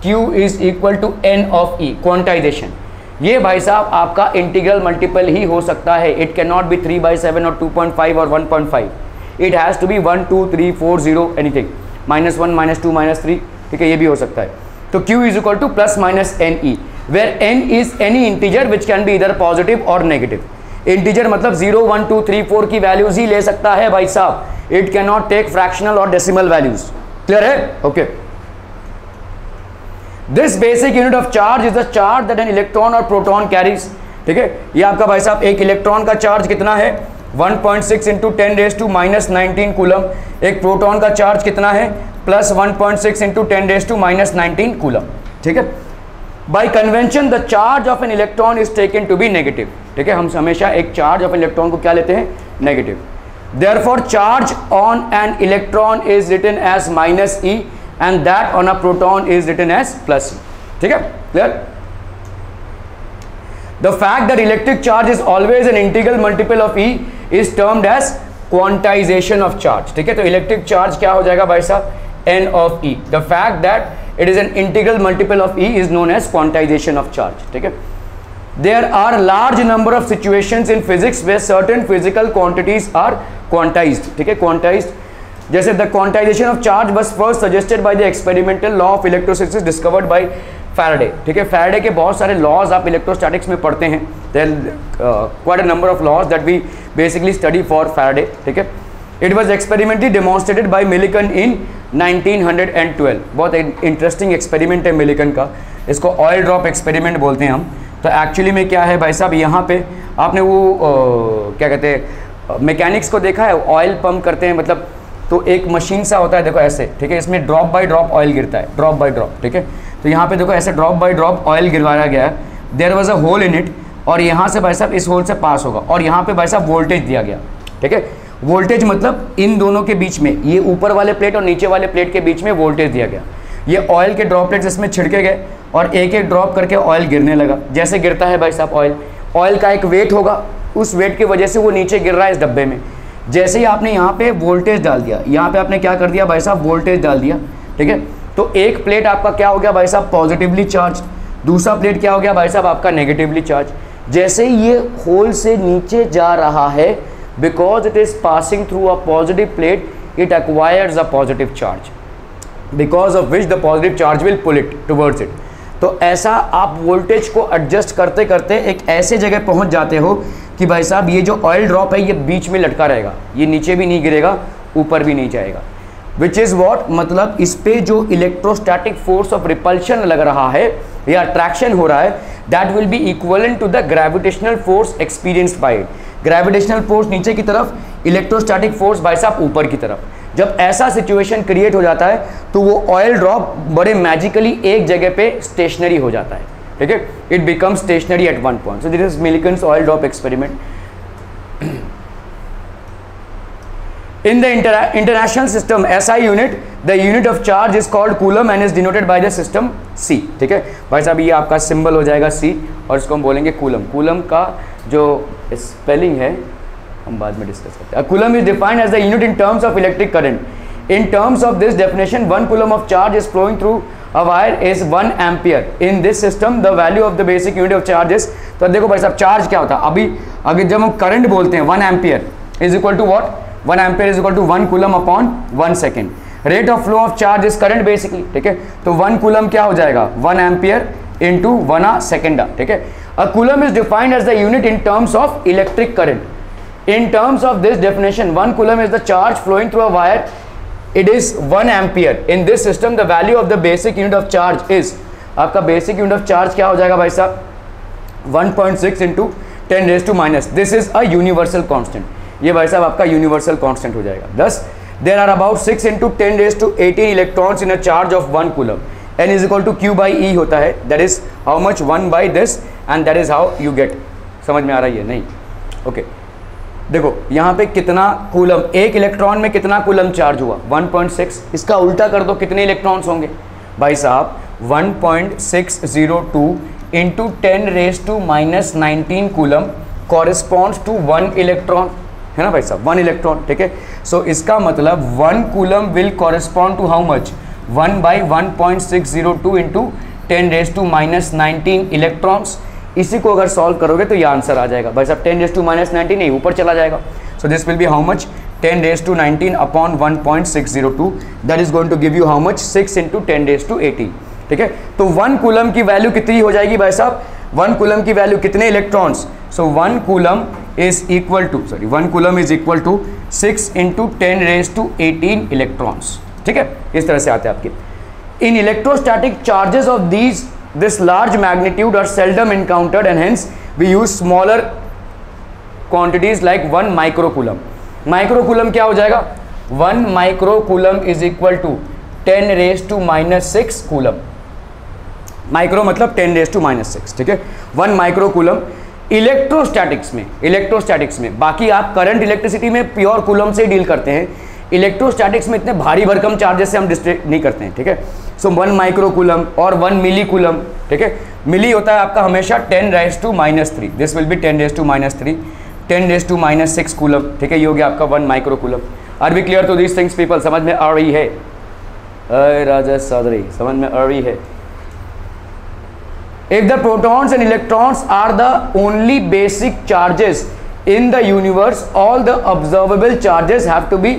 Q is equal to n of E. Quantization, ये भाई साहब आपका integral multiple ही हो सकता है. It can not be 3/7 और 2.5 और 1.5. It has to be 1 2 3 4 0 anything, -1 -2 -3. ठीक है? ये भी हो सकता है. तो Q is equal to +-NE, where n is any integer which can be either positive or negative. Integer मतलब 0 1 2 3 4 की वैल्यूज ही ले सकता है भाई साहब. It can not take fractional और डेसिमल वैल्यूज. क्लियर है? Okay. This basic unit of charge is the charge that an electron और प्रोटॉन कैरीज. ठीक है? ये आपका भाई साहब एक इलेक्ट्रॉन का चार्ज कितना है? 1.6 इंटू 10⁻⁻19 कूलम। एक प्रोटॉन का चार्ज कितना है? Plus 1.6 into 10⁻⁻19 coulomb. ठीक है, by convention the charge of an electron is taken to be negative. ठीक है, हम हमेशा एक चार्ज ऑफ इलेक्ट्रॉन को क्या लेते हैं? Negative. Therefore charge on an electron is written as -e and that on a proton is written as +e। ठीक है, clear? The fact that electric charge is always an integral multiple of E is termed as quantization of charge। ठीक है, तो electric charge क्या हो जाएगा भाई साहब? n of E। The fact that it is an integral multiple of E is known as quantization of charge। ठीक है, there are large number of situations in physics where certain physical quantities are quantized। ठीक है, quantized जैसे the quantization of charge was first suggested by the experimental law of electrostatics discovered by Faraday. ठीक है, Faraday के बहुत सारे laws आप electrostatics में पढ़ते हैं। There quite a number of laws that we basically study for Faraday. ठीक है, it was experimentally demonstrated by Millikan in 1912। बहुत इंटरेस्टिंग एक्सपेरिमेंट है मिलिकन का, इसको ऑयल ड्रॉप एक्सपेरिमेंट बोलते हैं हम। तो एक्चुअली में क्या है भाई साहब, यहाँ पे आपने वो क्या कहते हैं मैकेनिक्स को देखा है, ऑयल पंप करते हैं, मतलब तो एक मशीन सा होता है, देखो ऐसे। ठीक है, इसमें ड्रॉप बाय ड्रॉप ऑयल गिरता है, ड्रॉप बाय ड्रॉप। ठीक है, तो यहाँ पे देखो ऐसे ड्रॉप बाय ड्रॉप ऑयल गिरवाया गया है। There was a hole in it, और यहाँ से भाई साहब इस होल से पास होगा, और यहाँ पे भाई साहब वोल्टेज दिया गया। ठीक है, वोल्टेज मतलब इन दोनों के बीच में, ये ऊपर वाले प्लेट और नीचे वाले प्लेट के बीच में वोल्टेज दिया गया। ये ऑयल के ड्रॉपलेट्स इसमें छिड़के गए और एक एक ड्रॉप करके ऑयल गिरने लगा। जैसे गिरता है भाई साहब ऑयल का एक वेट होगा, उस वेट की वजह से वो नीचे गिर रहा है इस डब्बे में। जैसे ही आपने यहाँ पे वोल्टेज डाल दिया, यहाँ पे आपने क्या कर दिया भाई साहब? वोल्टेज डाल दिया। ठीक है, तो एक प्लेट आपका क्या हो गया भाई साहब? Positively charge. दूसरा प्लेट क्या हो गया भाई साहब? आपका नेगेटिवली चार्ज। जैसे ही ये होल से नीचे जा रहा है, because it is passing through a positive plate, it acquires a positive charge, because of which the positive charge will pull it towards it. तो ऐसा आप वोल्टेज को एडजस्ट करते करते एक ऐसे जगह पहुंच जाते हो कि भाई साहब ये जो ऑयल ड्रॉप है ये बीच में लटका रहेगा, ये नीचे भी नहीं गिरेगा, ऊपर भी नहीं जाएगा। विच इज़ वॉट, मतलब इस पे जो इलेक्ट्रोस्टैटिक फोर्स ऑफ रिपल्शन लग रहा है या अट्रैक्शन हो रहा है, that will be equivalent to the gravitational force experienced by it. Gravitational force नीचे की तरफ, इलेक्ट्रोस्टैटिक फोर्स भाई साहब ऊपर की तरफ। जब ऐसा सिचुएशन क्रिएट हो जाता है तो वो ऑयल ड्रॉप बड़े मैजिकली एक जगह पे स्टेशनरी हो जाता है। ठीक है, it become stationary at one point. So this is Millikan's oil drop experiment. In the international system SI unit, the unit of charge is called coulomb and is denoted by the system C। ठीक है भाई साहब, ये आपका symbol हो जाएगा C और इसको हम बोलेंगे कूलम। कूलम का जो स्पेलिंग है हम बाद में डिस्कस करते हैं। Coulomb is defined as the unit in terms of electric current. In terms of this definition 1 coulomb of charge is flowing through a wire is 1 ampere। in this system the value of the basic unit of charge is, तो देखो भाई साहब charge क्या होता है, अभी अगर जब हम करंट बोलते हैं 1 ampere is equal to what, 1 ampere is equal to 1 coulomb upon 1 second. Rate of flow of charge is current basically. ठीक है, तो 1 कूलम क्या हो जाएगा? 1 एम्पियर इंटू 1 सेकेंड। ठीक है, a coulomb is defined as the unit in terms of electric current. In terms of this definition 1 coulomb is the charge flowing through a wire, it is 1 ampere। in this system the value of the basic unit of charge is, आपका basic unit of charge क्या हो जाएगा भाई साहब? 1.6 into 10⁻⁻। This is a universal constant. ये भाई साहब आपका यूनिवर्सल कांस्टेंट हो जाएगा। thus there are about 6 into 10⁻18 electrons in a charge of 1 coulomb। n is equal to q by e होता है, that is how much 1 by this and that is how you get। समझ में आ रहा है? नहीं, okay देखो यहाँ पे कितना कूलम, एक इलेक्ट्रॉन में कितना कूलम चार्ज हुआ? 1.6। इसका उल्टा कर दो, कितने इलेक्ट्रॉन्स होंगे भाई साहब? 1.602 into 10⁻⁻19 coulomb corresponds to 1 electron, है ना भाई साहब? 1 इलेक्ट्रॉन। ठीक है, सो इसका मतलब 1 coulomb will correspond to how much? 1 by 1.602 into 10⁻⁻19 electrons. इसी को अगर सॉल्व करोगे तो ये आंसर आ जाएगा भाई साहब 10⁻⁻19 नहीं, ऊपर चला जाएगा। So this will be how much? 10⁻19 upon 1.602, that is going to give you how much? 6 into 10⁻18। ठीक है, तो 1 कूलम की वैल्यू कितनी हो जाएगी भाई साहब? 1 कूलम की वैल्यू कितने electrons? So 1 coulomb is equal to 1 coulomb is equal to 6 into 10⁻18 electrons. ठीक है, इस तरह से आते हैं आपके। In electrostatic charges of this large magnitude are seldom encountered and hence we use smaller quantities like 1 microcoulomb. Microcoulomb क्या हो जाएगा? 1 microcoulomb is equal to 10 raised to minus 6 coulomb. Micro मतलब 10 raised to minus 6, ठीक है. 1 microcoulomb electrostatics में बाकी आप current electricity में प्योर कूलम से डील करते हैं. इलेक्ट्रोस्टैटिक्स में इतने भारी भरकम चार्जेस से हम डिस्ट्रिक्ट नहीं करते हैं, ठीक है. सो 1 माइक्रोकूलम और 1 मिलीकूलम, ठीक है. मिली होता है आपका हमेशा 10 raised to minus 3. This will B 10 raised to minus 3, 10 raised to minus 6 coulomb, ठीक है. ये हो गया आपका 1 microcoulomb. Are we clear to this things people? समझ में आ रही है? राजा चौधरी समझ में आ रही है? If the protons and electrons are the only basic charges in the universe, all the observable charges have to be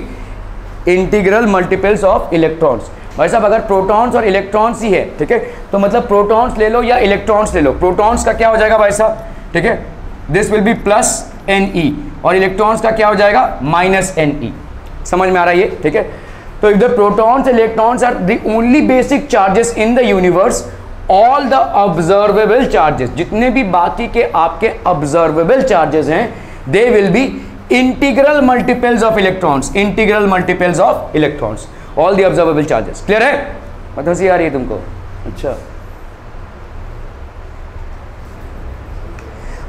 integral multiples of electrons. भाई साहब अगर प्रोटॉन्स और इलेक्ट्रॉन्स ही है, ठीक है, तो मतलब प्रोटॉन्स ले लो या इलेक्ट्रॉन्स ले लो, प्रोटॉन्स का क्या हो जाएगा भाई साहब, ठीक है, this will B plus Ne और इलेक्ट्रॉन्स का क्या हो जाएगा माइनस Ne. समझ में आ रहा है ये, ठीक है. तो if the protons electrons are the only basic charges in the universe, all the observable charges, जितने भी बाकी के आपके ऑब्जर्वेबल चार्जेस हैं, they will be integral multiples of electrons, integral multiples of electrons, all the observable charges. Clear है? मतलब सी आ रही है तुमको? अच्छा.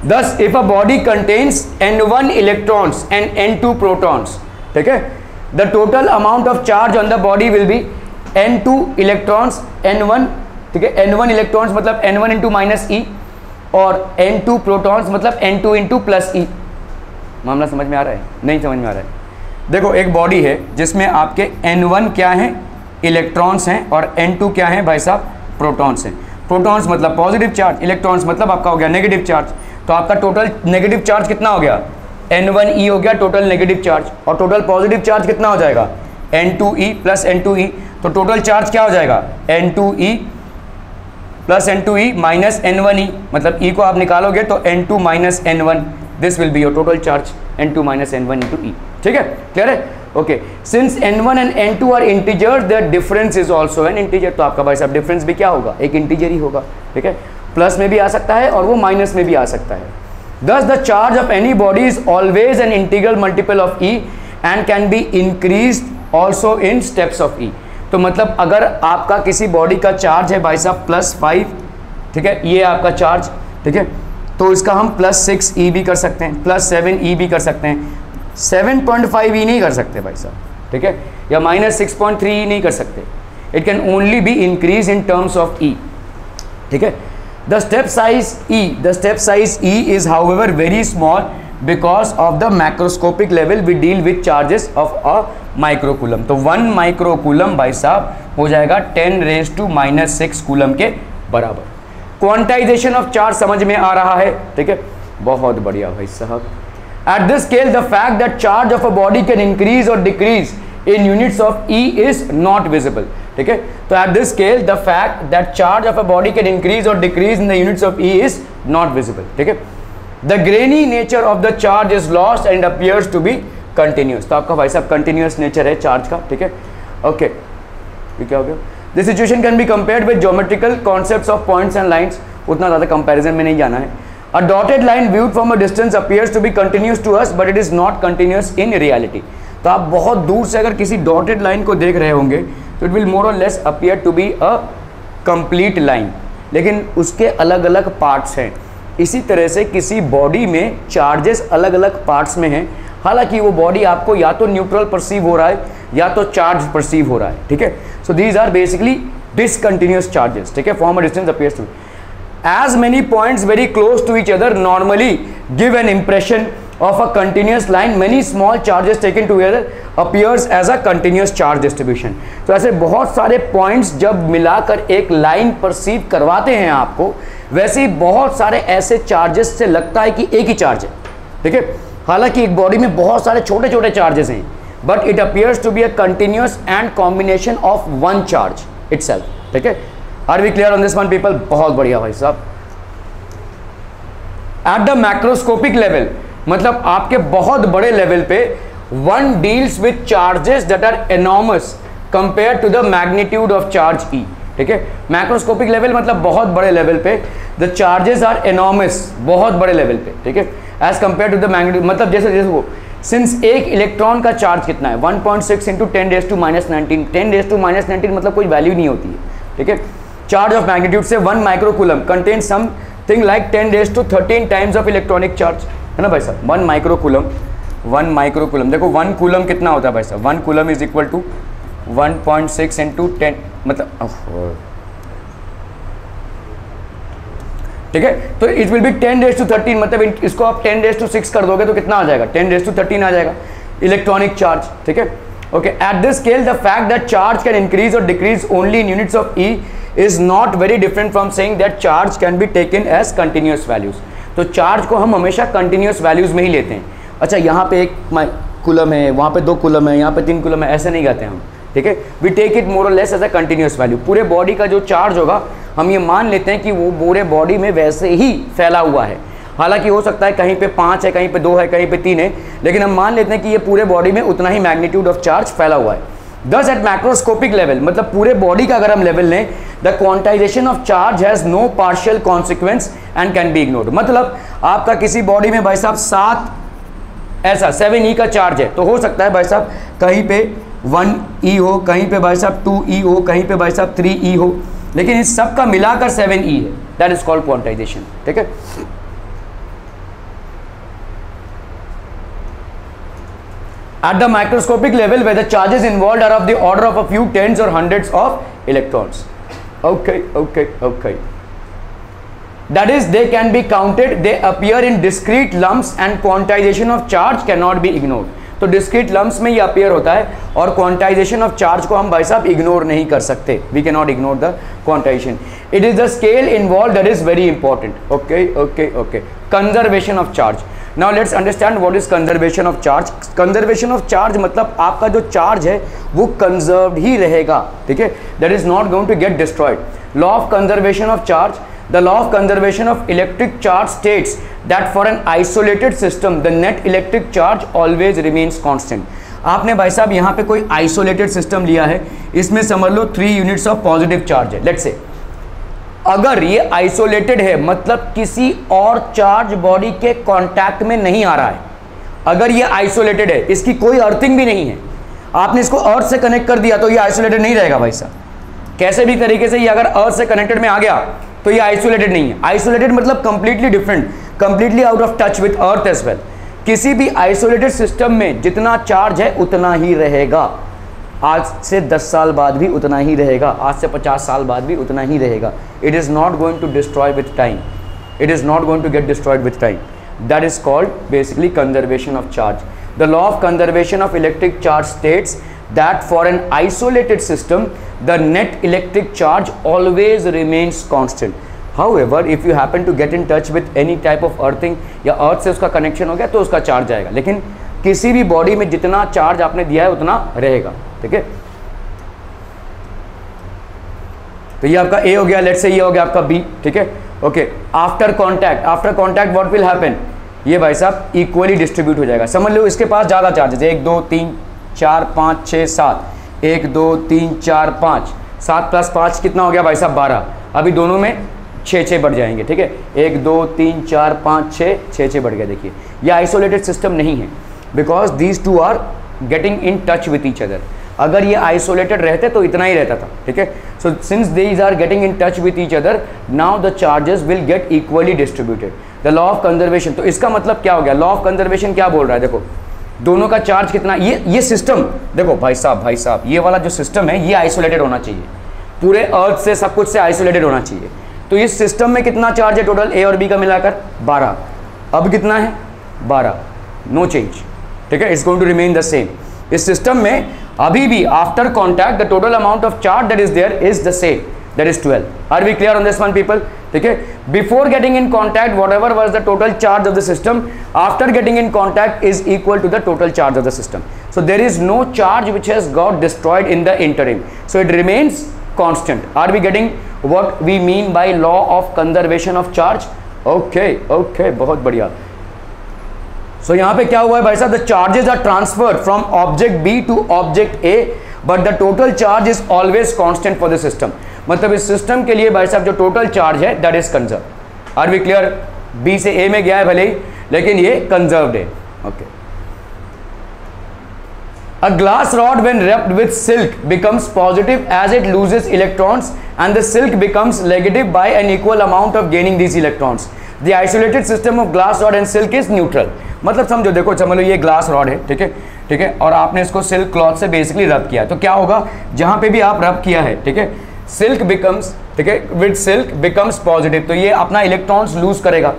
Thus, if a body contains N1 electrons and N2 protons, ठीक है, the total amount of charge on the body will be N2 electrons N1, ठीक है, N1 इलेक्ट्रॉन्स मतलब N1 इंटू माइनस ई और N2 प्रोटॉन्स मतलब N2 इंटू प्लस ई. मामला समझ में आ रहा है? नहीं समझ में आ रहा है? देखो एक बॉडी है जिसमें आपके N1 क्या हैं, इलेक्ट्रॉन्स हैं, और N2 क्या हैं भाई साहब, प्रोटॉन्स हैं. प्रोटॉन्स मतलब पॉजिटिव चार्ज, इलेक्ट्रॉन्स मतलब आपका हो गया नेगेटिव चार्ज. तो आपका टोटल नेगेटिव चार्ज कितना हो गया, N1e हो गया टोटल नेगेटिव चार्ज, और टोटल पॉजिटिव चार्ज कितना हो जाएगा, N2e प्लस N2e. तो टोटल चार्ज क्या हो जाएगा, N2e plus N2e minus N1e, मतलब e को आप निकालोगे तो N2 minus N1, this will be your total charge, N2 minus N1 into e. ठीक है, क्लियर है? Okay. Since N1 and N2 are integers, their difference is also an integer. तो आपका भाई साहब डिफरेंस भी क्या होगा, एक इंटीजर ही होगा. ठीक है, प्लस में भी आ सकता है और वो माइनस में भी आ सकता है. Thus the charge of any body is always an integral multiple of E and can be increased also in steps of E. तो मतलब अगर आपका किसी बॉडी का चार्ज है भाई साहब +5, ठीक है, ये आपका चार्ज, ठीक है, तो इसका हम +6E भी कर सकते हैं, +7E भी कर सकते हैं, 7.5E नहीं कर सकते भाई साहब, ठीक है, या -6.3E नहीं कर सकते. It can only be increase in terms of E. ठीक है. The step size E is however very small because of the macroscopic level we deal with charges of a microcoulomb. तो 1 माइक्रोकूलम भाई साहब हो जाएगा 10⁻⁻⁶ कूलम के बराबर. Quantization of charge समझ में आ रहा है? ठीक है, बहुत बढ़िया भाई साहब. At this scale the fact that charge of a body can increase or decrease in units of E is not visible. ठीक है, तो at this scale the fact that charge of a body can increase or decrease in the units of E is not visible. ठीक है. The grainy nature of the charge is lost and appears to be continuous. तो आपका भाई साहब continuous nature है charge का. ठीक है, ओके, ये क्या हो गया. This situation can be compared with geometrical concepts of points and lines. उतना ज़्यादा कंपैरिजन में नहीं जाना है. A dotted line viewed from a distance appears to be continuous to us, but it is not continuous in reality. तो आप बहुत दूर से अगर किसी डॉटेड लाइन को देख रहे होंगे तो इट विल मोर और less appear to be a complete line, लेकिन उसके अलग अलग पार्ट्स हैं. इसी तरह से किसी बॉडी में चार्जेस अलग अलग पार्ट्स में हैं, हालांकि वो बॉडी आपको या तो न्यूट्रल परसीव हो रहा है या तो चार्ज परसीव हो रहा है. ठीक है, so these are basically discontinuous charges. ठीक है, from a distance appears to as many points very close to each other normally give an impression of a continuous line. Many small charges taken together appears as a continuous charge distribution. तो ऐसे बहुत सारे points जब मिलाकर एक line perceive करवाते हैं आपको, वैसे ही बहुत सारे ऐसे चार्जेस से लगता है कि एक ही चार्ज है. ठीक है, हालांकि एक बॉडी में बहुत सारे छोटे छोटे चार्जेस हैं, but it appears to be a continuous and combination of one charge itself. ठीक है, are we clear on this one people? बहुत बढ़िया भाई साहब. एट द मैक्रोस्कोपिक लेवल मतलब आपके बहुत बड़े लेवल पे one deals with charges that are enormous compare to the magnitude of charge e. ठीक है, मैक्रोस्कोपिक लेवल मतलब बहुत बड़े लेवल पे द चार्जेस आर एनॉर्मस, बहुत बड़े लेवल पे, ठीक है, as compare to the magnitude. मतलब जैसे जैसे वो सिंस एक इलेक्ट्रॉन का चार्ज कितना है 1.6 इंटू 10⁻⁻⁹, 10⁻⁻⁹ मतलब कोई वैल्यू नहीं होती है, ठीक है। चार्ज ऑफ मैग्नीट्यूड से 1 microcoulomb contain something like 10⁻13 times of electronic charge, है ना भाई साहब। 1 माइक्रोकूलम, देखो 1 कूलम कितना होता है भाई साहब, 1 coulomb is equal to 1.6 into 10, मतलब ठीक है। तो इट विल बी 10⁻13, मतलब इसको आप 10⁻6 कर दोगे तो कितना आ जाएगा, 10⁻13 आ जाएगा इलेक्ट्रॉनिक चार्ज, ठीक है। Okay, at this scale the fact that charge can increase or decrease only in units of e is not very different from saying that charge can be taken as continuous values. तो charge को हम हमेशा continuous values में ही लेते हैं। अच्छा, यहाँ पे 1 कूलम है, वहाँ पे 2 कूलम है, यहाँ पे 3 कूलम है, ऐसे नहीं कहते हम, ठीक है। वी टेक इट मोर और less as a continuous value. पूरे बॉडी का जो चार्ज होगा हम ये मान लेते हैं कि वो पूरे बॉडी में वैसे ही फैला हुआ है। हालांकि हो सकता है कहीं पे 5 है, कहीं पे 2 है, कहीं पे 3 है, लेकिन हम मान लेते हैं कि ये पूरे बॉडी में उतना ही मैग्नीट्यूड ऑफ चार्ज फैला हुआ है। दस एट मैक्रोस्कोपिक लेवल, मतलब पूरे बॉडी का अगर हम लेवल लें, the quantization of charge has no partial consequence and can be ignored. मतलब आपका किसी बॉडी में भाई साहब 7 E का चार्ज है, तो हो सकता है भाई साहब कहीं पे 1 E हो, कहीं पे भाई साहब 2 E हो, कहीं पे भाई साहब 3 E हो, लेकिन इस सब का मिलाकर 7 E है। दैट इज कॉल्ड क्वांटाइजेशन, ठीक है। At the microscopic level, where the charges involved are of the order of a few tens or hundreds of electrons. Okay. That is, they can be counted, they appear in discrete lumps and quantization of charge cannot be ignored. तो discrete lumps में ये appear होता है और quantization of charge को हम भाई साहब ignore नहीं कर सकते. We cannot ignore the quantization. It is the scale involved that is very important. Okay. Conservation of charge. Now let's understand what is conservation of charge. Conservation of charge मतलब आपका जो चार्ज है वो conserved ही रहेगा, ठीक है, that is not going to get destroyed. Law of conservation of charge. The law of conservation of electric charge states that for an isolated system the net electric charge always remains constant. आपने भाई साहब यहाँ पे कोई isolated system लिया है, इसमें समझ लो 3 units of positive charge है, let's say। अगर ये आइसोलेटेड है मतलब किसी और चार्ज बॉडी के कांटेक्ट में नहीं आ रहा है, अगर ये आइसोलेटेड है, इसकी कोई अर्थिंग भी नहीं है, आपने इसको अर्थ से कनेक्ट कर दिया तो ये आइसोलेटेड नहीं रहेगा भाई साहब। कैसे भी तरीके से ये अगर अर्थ से कनेक्टेड में आ गया तो ये आइसोलेटेड नहीं है। आइसोलेटेड मतलब completely different, completely out of touch with earth as well. किसी भी आइसोलेटेड सिस्टम में जितना चार्ज है उतना ही रहेगा, आज से 10 साल बाद भी उतना ही रहेगा, आज से 50 साल बाद भी उतना ही रहेगा। It is not going to destroy with time, it is not going to get destroyed with time. That is called basically conservation of charge. The law of conservation of electric charge states that for an isolated system the net electric charge always remains constant. However, if you happen to get in touch with any type of earthing या अर्थ से उसका connection हो गया तो उसका charge आएगा, लेकिन किसी भी बॉडी में जितना चार्ज आपने दिया है उतना रहेगा, ठीक है। तो ये आपका ए हो गया, लेट्स से ये हो गया आपका बी, ठीक है। Okay, after contact what will happen, ये भाई साहब इक्वली डिस्ट्रीब्यूट हो जाएगा। समझ लो इसके पास ज़्यादा चार्जेस है, 1 2 3 4 5 6 7, 1 2 3 4 5, 7 + 5 कितना हो गया भाई साहब 12। अभी दोनों में 6 बढ़ जाएंगे, ठीक है। 1 2 3 4 5 6 बढ़ गया। देखिए ये आइसोलेटेड सिस्टम नहीं है, because these two are getting in touch with each other. अगर ये आइसोलेटेड रहते तो इतना ही रहता था, ठीक है। So since these are getting in touch with each other, now the charges will get equally distributed. The law of conservation, तो इसका मतलब क्या हो गया, लॉ ऑफ कंजर्वेशन क्या बोल रहा है, देखो दोनों का चार्ज कितना, ये सिस्टम देखो भाई साहब ये वाला जो सिस्टम है ये आइसोलेटेड होना चाहिए, पूरे अर्थ से सब कुछ से आइसोलेटेड होना चाहिए। तो इस सिस्टम में कितना चार्ज है टोटल, ए और बी का मिलाकर 12। अब कितना है 12, नो चेंज, ठीक है, it's going to remain the same. इस सिस्टम में अभी भी after contact the total amount of charge that is there is the same, that is 12। Are we clear on this one people, ठीक है। Before getting in contact whatever was the total charge of the system, after getting in contact is equal to the total charge of the system. So there is no charge which has got destroyed in the interim, so it remains constant. Are we getting what we mean by law of conservation of charge? Okay, बहुत बढ़िया। So यहाँ पे क्या हुआ है भाई साहब, the charges are transferred from object B to object A, but the total charge is always constant for the system. मतलब इस सिस्टम के लिए भाई साहब जो टोटल चार्ज है that is conserved, are we clear? B से ए में गया है भले ही, लेकिन ये कंजर्व्ड है। Okay, a glass rod when wrapped with silk becomes positive as it loses electrons and the silk becomes negative by an equal amount of gaining these electrons. The isolated system of glass rod and silk is neutral. मतलब समझो, देखो समझ लो ये glass rod है, ठीक है, ठीक है, और आपने इसको सिल्क क्लॉथ से बेसिकली रब किया, तो क्या होगा, जहां पे भी आप रब किया है, ठीक है, सिल्क बिकम्स, ठीक है, विद सिल्क बिकम्स पॉजिटिव, तो ये अपना इलेक्ट्रॉन्स लूज करेगा।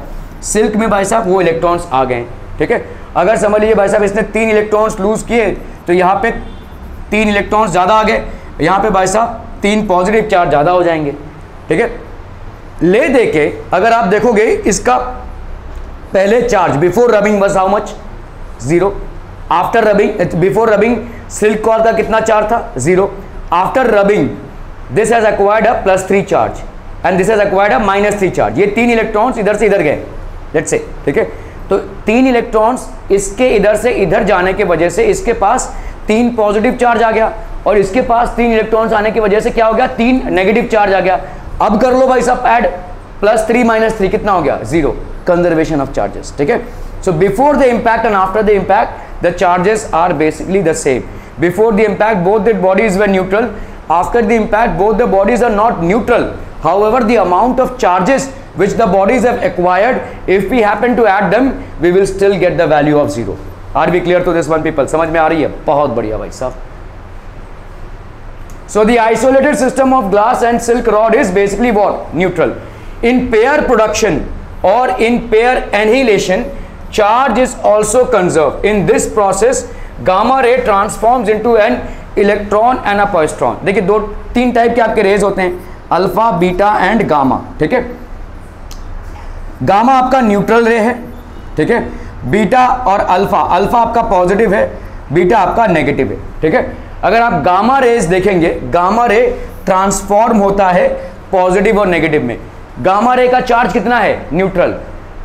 सिल्क में भाई साहब वो इलेक्ट्रॉन्स आ गए, ठीक है। अगर समझ लीजिए भाई साहब इसने 3 इलेक्ट्रॉन्स लूज किए, तो यहाँ पे 3 इलेक्ट्रॉन्स ज़्यादा आ गए, यहाँ पे भाई साहब 3 पॉजिटिव चार्ज ज़्यादा हो जाएंगे, ठीक है। ले दे के अगर आप देखोगे इसका पहले चार्ज बिफोर रबिंग बस how much, 0। After rubbing, before rubbing silk cord का कितना चार्ज था, 0। After rubbing this has acquired a +3 charge and this has acquired a -3 charge. ये 3 इलेक्ट्रॉन्स इधर से इधर गए, लेट्स से, ठीक है। तो 3 इलेक्ट्रॉन्स इसके इधर से इधर जाने की वजह से इसके पास 3 पॉजिटिव चार्ज आ गया, और इसके पास 3 इलेक्ट्रॉन्स आने की वजह से क्या हो गया, 3 नेगेटिव चार्ज आ गया। अब कर लो भाई साहब ऐड, +3 -3 कितना हो गया, 0, कंजर्वेशन ऑफ चार्जेस, ठीक है। So before the impact and after the impact the charges are basically the same. Before the impact both the bodies were neutral, after the impact both the bodies are not neutral, however the amount of charges which the bodies have acquired, if we happen to add them, we will still get the value of 0. Are we clear to this one people? समझ में आ रही है? बहुत बढ़िया भाई साहब। So the isolated system of glass and silk rod is basically what? Neutral. In pair production or in pair annihilation, charge is also conserved. In this process, gamma ray transforms into an electron and a positron. देखिए 2-3 type के आपके raise होते हैं, alpha, beta and gamma, ठीक है। Gamma आपका neutral रे है, ठीक है। बीटा और अल्फा, अल्फा आपका पॉजिटिव है, बीटा आपका नेगेटिव है, ठीक है। अगर आप गामा रेज देखेंगे, गामा रे ट्रांसफॉर्म होता है पॉजिटिव और नेगेटिव में। गामा रे का चार्ज कितना है, न्यूट्रल।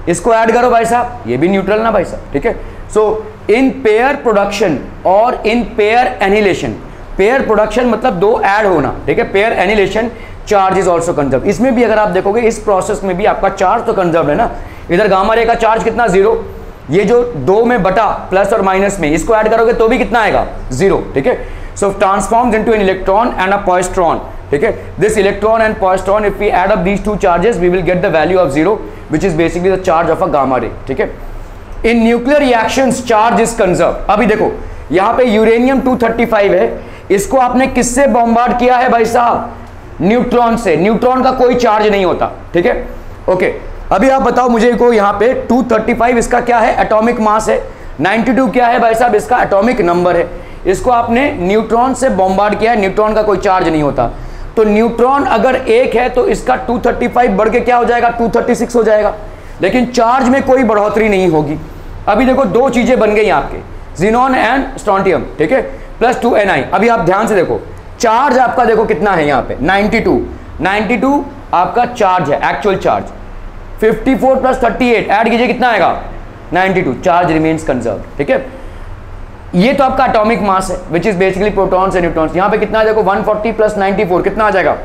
इसको ऐड करो भाई साहब, ये भी न्यूट्रल ना भाई साहब, ठीक है। सो इन पेयर प्रोडक्शन और in pair annihilation, pair production मतलब 2 ऐड होना, ठीक है। Pair annihilation charge is also conserve. इसमें भी अगर आप देखोगे इस प्रोसेस में भी आपका चार्ज तो कंजर्व है ना। इधर गामा रे का चार्ज कितना, 0। ये जो 2 में बटा प्लस और माइनस में इसको ऐड करोगे तो भी कितना आएगा, 0, ठीक है। So transforms into an electron and a positron, ठीक है। This electron and positron, if we add up these 2 charges we will get the value of 0 which is basically the charge of a gamma ray, ठीक है। In nuclear reactions charge is conserve. अभी देखो यहाँ पे uranium 235 है, इसको आपने किससे बॉम्बार्ड किया है भाई साहब, न्यूट्रॉन से। न्यूट्रॉन का कोई चार्ज नहीं होता, ठीक है, ओके। अभी आप बताओ मुझे को यहाँ पे 235 इसका क्या है, एटॉमिक मास है। 92 क्या है भाई साहब, इसका एटॉमिक नंबर है। इसको आपने न्यूट्रॉन से बॉम्बार्ड किया है, न्यूट्रॉन का कोई चार्ज नहीं होता। तो न्यूट्रॉन अगर 1 है तो इसका 235 बढ़ के क्या हो जाएगा, 236 हो जाएगा, लेकिन चार्ज में कोई बढ़ोतरी नहीं होगी। अभी देखो 2 चीजें बन गई आपके, ज़ीनॉन एंड स्ट्रोंटियम, ठीक है, +2 Ni। अभी आप ध्यान से देखो चार्ज आपका देखो कितना है यहाँ पे, 92 आपका चार्ज है, एक्चुअल चार्ज। 54 + 38 ऐड कीजिए कितना आएगा, 92, चार्ज रिमेन्स कंजर्व, ठीक है। ये तो आपका एटॉमिक मास है विच is basically protons and neutrons. यहाँ पे कितना है देखो, 140 + 94 कितना आ जाएगा,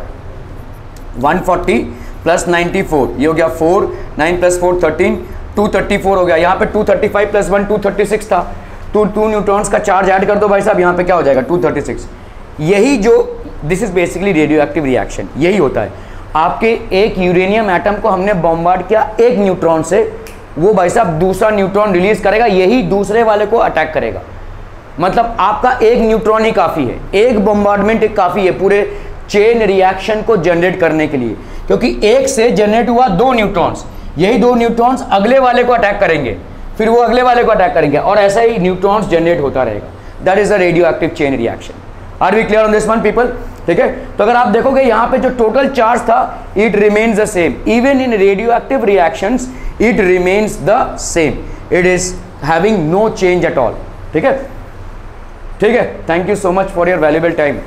140 + 94, ये हो गया 4, 9 + 4 13, 234 हो गया। यहाँ पे 235 + 1 236 था, 2 न्यूट्रॉन्स का चार्ज ऐड कर दो भाई साहब, यहाँ पे क्या हो जाएगा, 236। यही जो this is basically radio active reaction, यही होता है। आपके एक यूरेनियम एटम को हमने बॉम्बार्ड किया एक न्यूट्रॉन से, वो भाई साहब दूसरा न्यूट्रॉन रिलीज करेगा, यही दूसरे वाले को अटैक करेगा। मतलब आपका एक न्यूट्रॉन ही काफ़ी है, एक बॉम्बार्डमेंट काफ़ी है पूरे चेन रिएक्शन को जनरेट करने के लिए, क्योंकि एक से जनरेट हुआ 2 न्यूट्रॉन्स, यही 2 न्यूट्रॉन्स अगले वाले को अटैक करेंगे, फिर वो अगले वाले को अटैक करेंगे, और ऐसा ही न्यूट्रॉन्स जनरेट होता रहेगा। That is a radioactive chain reaction. Are we clear on this one people, ठीक है। तो अगर आप देखोगे यहाँ पे जो टोटल चार्ज था, it remains the same, even in radioactive reactions it remains the same, it is having no change at all, ठीक है, ठीक है। Thank you so much for your valuable time.